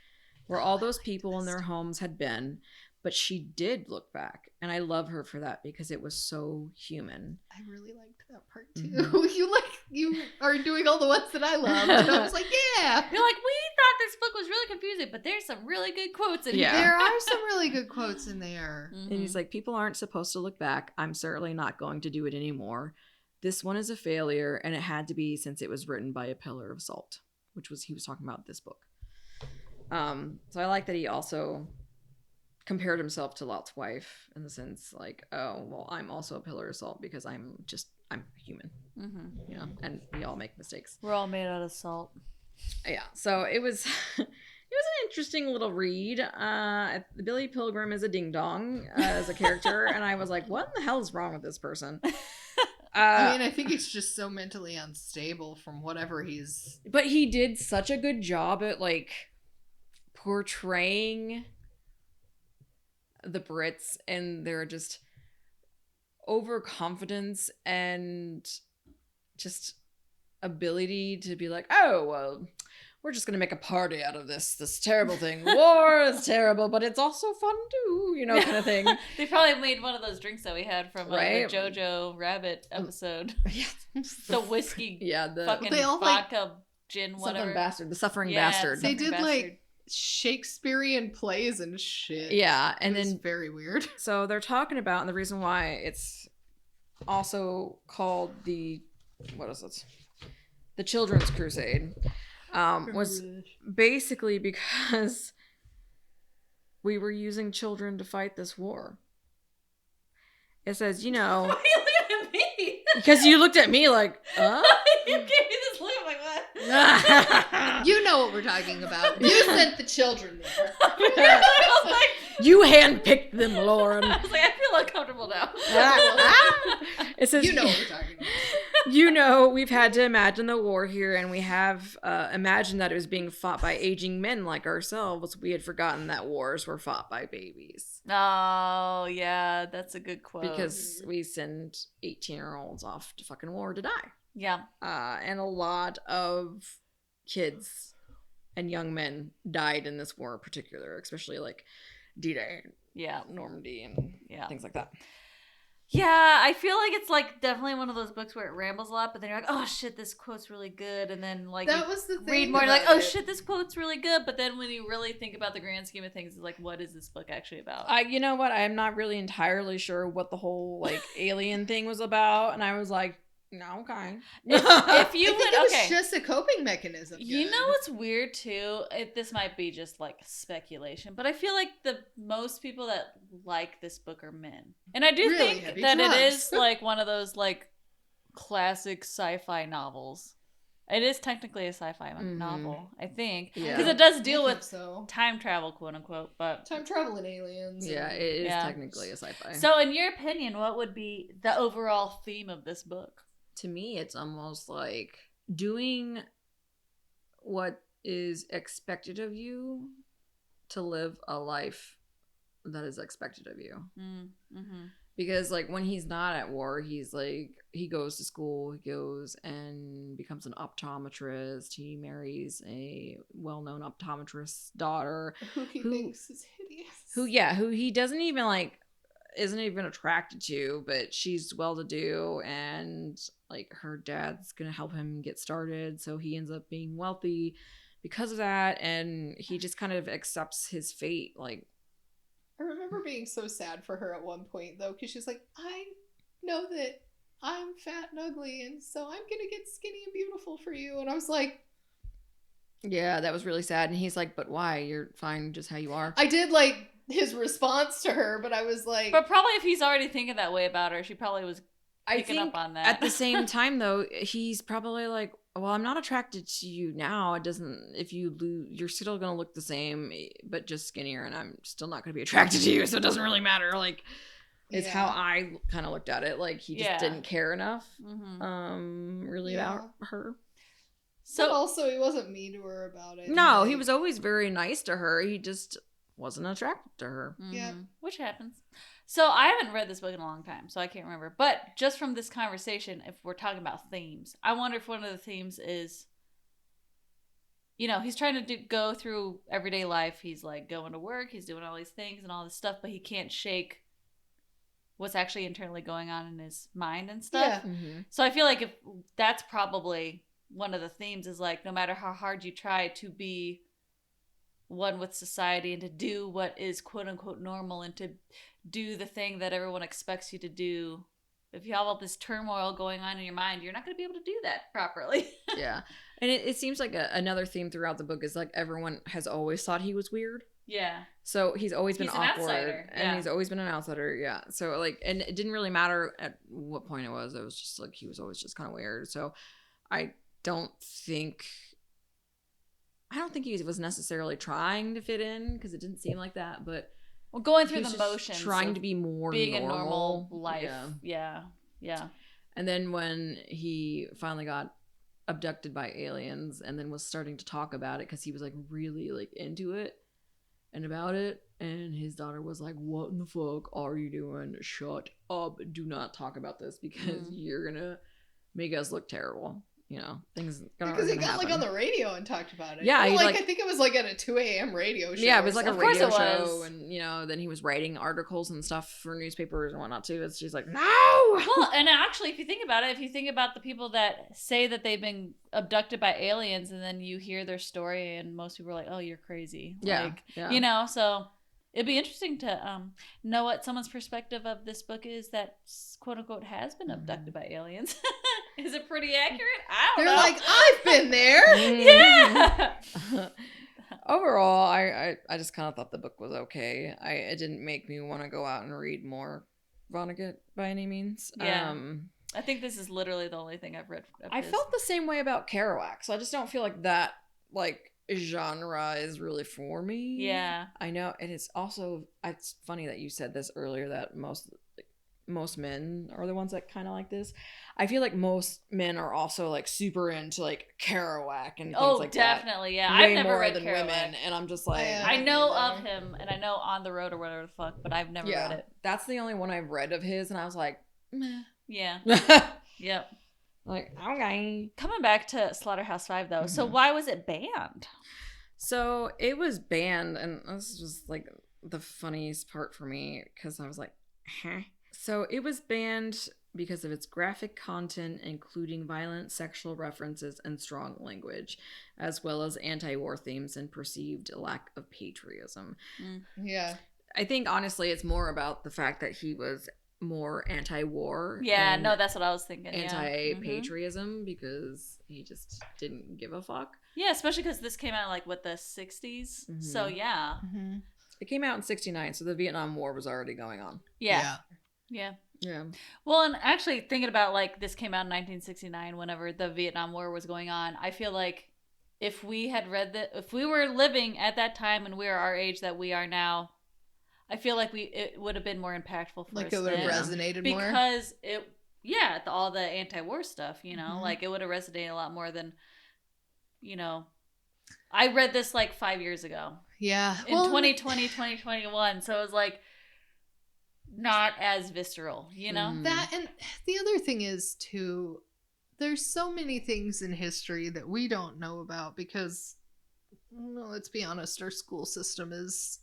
where all those people in their homes had been, but she did look back. And I love her for that because it was so human. I really liked that part too. You are doing all the ones that I loved. And I was like, yeah. You're like, we thought this book was really confusing, but there's some really good quotes in here. There are some really good quotes in there. And he's like, people aren't supposed to look back. I'm certainly not going to do it anymore. This one is a failure, and it had to be since it was written by a pillar of salt, he was talking about this book. So I like that he also compared himself to Lot's wife in the sense like, oh, well, I'm also a pillar of salt because I'm human, you know, and we all make mistakes. We're all made out of salt. Yeah. So it was, it was an interesting little read. Billy Pilgrim is a ding dong as a character. And I was like, what in the hell is wrong with this person? I mean, I think he's just so mentally unstable from whatever he's. But he did such a good job at like portraying the Brits and their just overconfidence and just ability to be like, oh, well, we're just gonna make a party out of this terrible thing. War is terrible, but it's also fun too, you know, kind of thing. They probably made one of those drinks that we had from the Jojo Rabbit episode. Yeah. The whiskey, the fucking they all, vodka, gin, whatever. Something bastard, the suffering bastard. They did like Shakespearean plays and shit. Yeah, and it was then very weird. So they're talking about, and the reason why it's also called the Children's Crusade, was basically because we were using children to fight this war. It says, you know, Why are you looking at me? because you looked at me like, You gave me this look. I'm like, what? You know what we're talking about. You sent the children there. I was like, you handpicked them, Lauren. I was like, I feel uncomfortable now. It says, You know what we're talking about. You know, we've had to imagine the war here, and we have imagined that it was being fought by aging men like ourselves. We had forgotten that wars were fought by babies. Oh, yeah, that's a good quote. Because we send 18-year-olds off to fucking war to die. Yeah. And a lot of kids and young men died in this war in particular, especially like D-Day, Normandy, and things like that. Yeah, I feel like it's like definitely one of those books where it rambles a lot, but then you're like, oh shit, this quote's really good, and then like that was the thing. Read more, you're like, oh shit, this quote's really good, but then when you really think about the grand scheme of things, it's like, what is this book actually about? You know what? I'm not really entirely sure what the whole like alien thing was about, and I was like, no, okay. If you I think would, it was okay, just a coping mechanism. You know what's weird too? This might be just like speculation, but I feel like the most people that like this book are men, and I do Really think heavy that drugs. it is like one of those like classic sci-fi novels. It is technically a sci-fi novel, I think, because it does deal with time travel, quote unquote. But time travel and aliens. Yeah, it is technically a sci-fi. So, in your opinion, what would be the overall theme of this book? To me, it's almost like doing what is expected of you to live a life that is expected of you. Mm-hmm. Because like when he's not at war, he's like, he goes to school, he goes and becomes an optometrist. He marries a well-known optometrist's daughter who he thinks is hideous. Who he doesn't even like, isn't even attracted to, but she's well-to-do, and like her dad's gonna help him get started, so he ends up being wealthy because of that, and he just kind of accepts his fate. Like, I remember being so sad for her at one point, though, because she's like, I know that I'm fat and ugly, and so I'm going to get skinny and beautiful for you. And I was like... Yeah, that was really sad. And he's like, but why? You're fine just how you are. I did like his response to her, but I was like... But probably if he's already thinking that way about her, she probably was picking up on that. At the same time, though, he's probably like, well, I'm not attracted to you now. It doesn't, if you lose, you're still going to look the same, but just skinnier, and I'm still not going to be attracted to you, so it doesn't really matter. Like, it's how I kind of looked at it. Like, he just didn't care enough, really about her. So but also, he wasn't mean to her about it. No, he was always very nice to her. He just wasn't attracted to her. Yeah. Which happens. So I haven't read this book in a long time, so I can't remember. But just from this conversation, if we're talking about themes, I wonder if one of the themes is, you know, he's trying to go through everyday life. He's like going to work, he's doing all these things and all this stuff, but he can't shake what's actually internally going on in his mind and stuff. Yeah. So I feel like if that's probably one of the themes is like, no matter how hard you try to be one with society and to do what is quote unquote normal and to do the thing that everyone expects you to do, if you have all this turmoil going on in your mind, you're not going to be able to do that properly. Yeah. And it seems like another theme throughout the book is like everyone has always thought he was weird. Yeah. So he's always been awkward. Outsider. And he's always been an outsider. Yeah. So like, and it didn't really matter at what point it was. It was just like, he was always just kind of weird. So I don't think he was necessarily trying to fit in, because it didn't seem like that, but well, going through the motions, trying to be more being normal. a normal life. Yeah. And then when he finally got abducted by aliens and then was starting to talk about it, because he was like really like into it and about it, and his daughter was like, what in the fuck are you doing? Shut up, do not talk about this, because you're gonna make us look terrible. You know, things because he got like on the radio and talked about it. Yeah, like I think it was like at a 2 a.m. radio show. Yeah, it was like a radio show, was. And you know, then he was writing articles and stuff for newspapers and whatnot too. She's like, no. Well, and actually, if you think about it, if you think about the people that say that they've been abducted by aliens, and then you hear their story, and most people are like, "Oh, you're crazy." Yeah, like, you know, so. It'd be interesting to know what someone's perspective of this book is that quote unquote has been abducted by aliens. Is it pretty accurate? I don't know. They're like, I've been there. Yeah. Overall, I just kind of thought the book was okay. It didn't make me want to go out and read more Vonnegut by any means. Yeah. I think this is literally the only thing I've read. I felt the same way about Kerouac, so I just don't feel like that genre is really for me. Yeah. I know, and it's funny that you said this earlier, that most men are the ones that kind of like this. I feel like most men are also like super into like Kerouac and things like definitely, that. Yeah. Way I've never more read than Kerouac. women, and I'm just like, I know of him, and I know On the Road or whatever the fuck, but I've never read it. That's the only one I've read of his, and I was like, meh. Yeah. Yep. Like, okay. Coming back to Slaughterhouse-Five though, so why was it banned? So it was banned, and this was like the funniest part for me, because I was like, huh? So it was banned because of its graphic content, including violent sexual references and strong language, as well as anti-war themes and perceived lack of patriotism. Yeah. I think honestly it's more about the fact that he was more anti-war. Yeah, no, that's what I was thinking. Anti-patriotism, because he just didn't give a fuck. Yeah, especially because this came out like the 60s. So yeah. It came out in 1969, so the Vietnam War was already going on. Yeah. Well, and actually thinking about like this came out in 1969, whenever the Vietnam War was going on, I feel like if we had read if we were living at that time and we were our age that we are now, I feel like it would have been more impactful for us. Like it would have resonated more. Because all the anti-war stuff, you know, like it would have resonated a lot more than, you know, I read this like 5 years ago. Yeah. In 2020, 2021. So it was like not as visceral, you know? That, and the other thing is too, there's so many things in history that we don't know about because, let's be honest, our school system is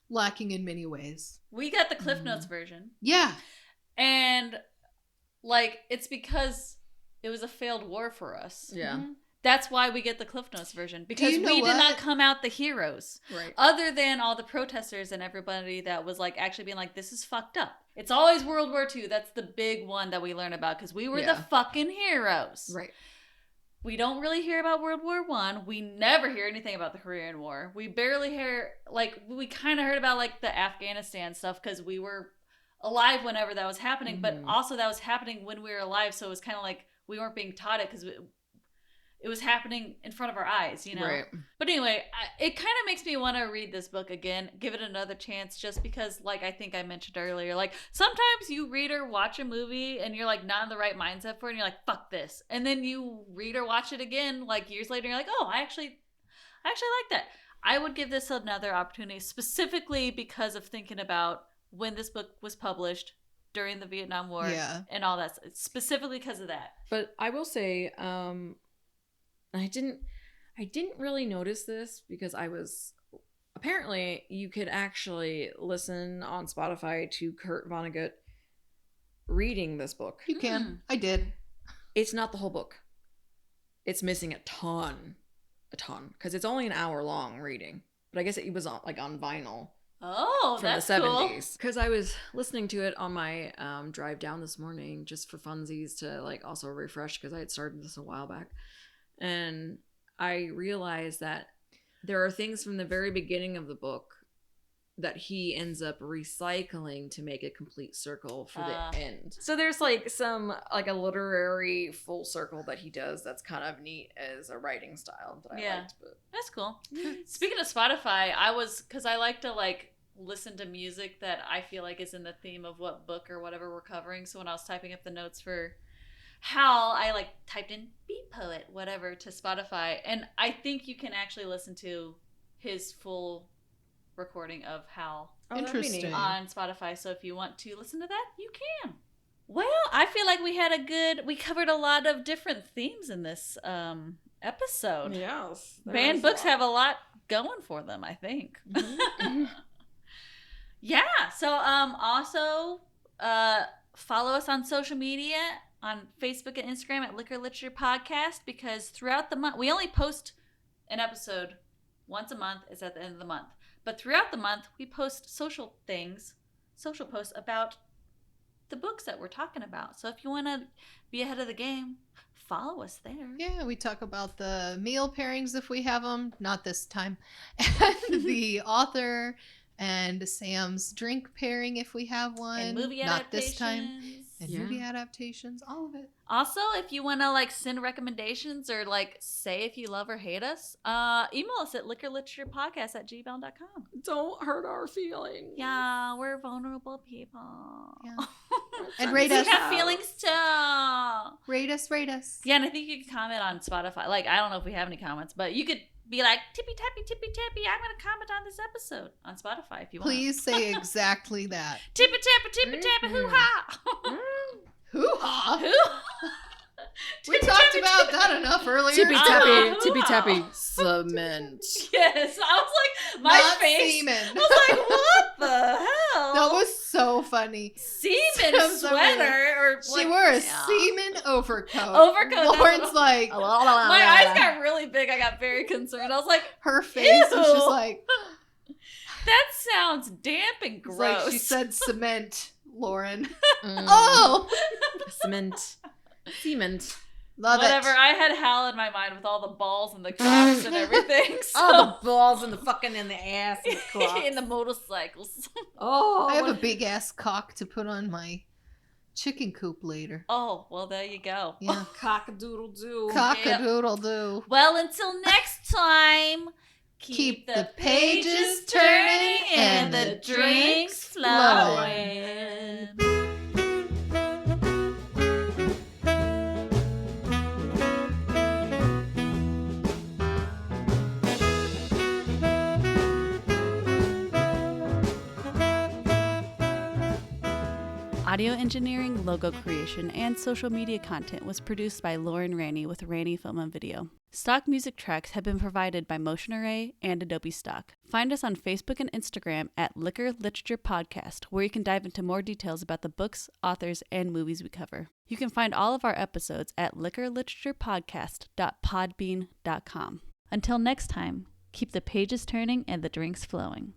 lacking in many ways. We got the Cliff Notes version. Yeah. And like, it's because it was a failed war for us. Yeah. That's why we get the Cliff Notes version, because you know we did not what? come out the heroes. Right. Other than all the protesters and everybody that was like actually being like, this is fucked up. It's always World War II. That's the big one that we learn about because we were the fucking heroes. Right. We don't really hear about World War I. We never hear anything about the Korean War. We barely hear, like, we kind of heard about, like, the Afghanistan stuff because we were alive whenever that was happening. But also that was happening when we were alive. So it was kind of like we weren't being taught it because it was happening in front of our eyes, you know? Right. But anyway, it kind of makes me want to read this book again, give it another chance, just because, like, I think I mentioned earlier, like, sometimes you read or watch a movie and you're, like, not in the right mindset for it, and you're like, fuck this. And then you read or watch it again, like, years later, and you're like, oh, I actually like that. I would give this another opportunity, specifically because of thinking about when this book was published during the Vietnam War and all that, specifically because of that. But I will say, I didn't really notice this because apparently you could actually listen on Spotify to Kurt Vonnegut reading this book. You can. I did. It's not the whole book. It's missing a ton, because it's only an hour long reading. But I guess it was on vinyl. Oh, from that's the 70s. cool. Because I was listening to it on my drive down this morning just for funsies to like also refresh because I had started this a while back. And I realized that there are things from the very beginning of the book that he ends up recycling to make a complete circle for the end. So there's like a literary full circle that he does that's kind of neat as a writing style that I liked. But that's cool. Speaking of Spotify, because I like to like listen to music that I feel like is in the theme of what book or whatever we're covering. So when I was typing up the notes for Hal, I like typed in Beat Poet, whatever, to Spotify. And I think you can actually listen to his full recording of Hal Interesting. on Spotify. So if you want to listen to that, you can. Well, I feel like we covered a lot of different themes in this episode. Yes. Banned books have a lot going for them, I think. Mm-hmm. Yeah. So also follow us on social media on Facebook and Instagram at Liquor&Literature Podcast, because throughout the month, we only post an episode once a month. It's at the end of the month. But throughout the month, we post social posts about the books that we're talking about. So if you want to be ahead of the game, follow us there. Yeah, we talk about the meal pairings if we have them. Not this time. And the author and Sam's drink pairing if we have one. And movie Not this adaptations. time. And movie adaptations, all of it. Also, if you want to like send recommendations or like say if you love or hate us, email us at liquorliteraturepodcast@gmail.com. Don't hurt our feelings. Yeah, we're vulnerable people. Yeah. And rate us. We have feelings too. Rate us. Yeah, and I think you can comment on Spotify. Like, I don't know if we have any comments, but you could be like, tippy tappy, I'm going to comment on this episode on Spotify if you want. Please say exactly that. Tippy tappy, hoo-ha. Hoo-ha. We Tippy talked tappy, about tippy- that enough earlier. Tippy tappy, cement. Yes, I was like, my Not face. semen. I was like, what the hell? That was so funny. Semen Sounds sweater or She wore a semen overcoat. Overcoat, Lauren's that's like, my eyes got really big. I got very concerned. I was like, her face was Ew. just like, that sounds damp and it's gross. like she said cement, Lauren. Mm. Oh, Cement. love Whatever. it. I had Hal in my mind with all the balls and the cocks and everything. So. All the balls and the fucking in the ass and the crotch. in the motorcycles. Oh, I have a big ass cock to put on my chicken coop later. Oh, well, there you go. Yeah. cock-a-doodle-doo. Cock-a-doodle-doo. Well, until next time, keep the pages turning and the drinks flowing. Audio engineering, logo creation, and social media content was produced by Lauren Rainey with Rainey Film and Video. Stock music tracks have been provided by Motion Array and Adobe Stock. Find us on Facebook and Instagram at Liquor&Literature Podcast, where you can dive into more details about the books, authors, and movies we cover. You can find all of our episodes at liquorliteraturepodcast.podbean.com. Until next time, keep the pages turning and the drinks flowing.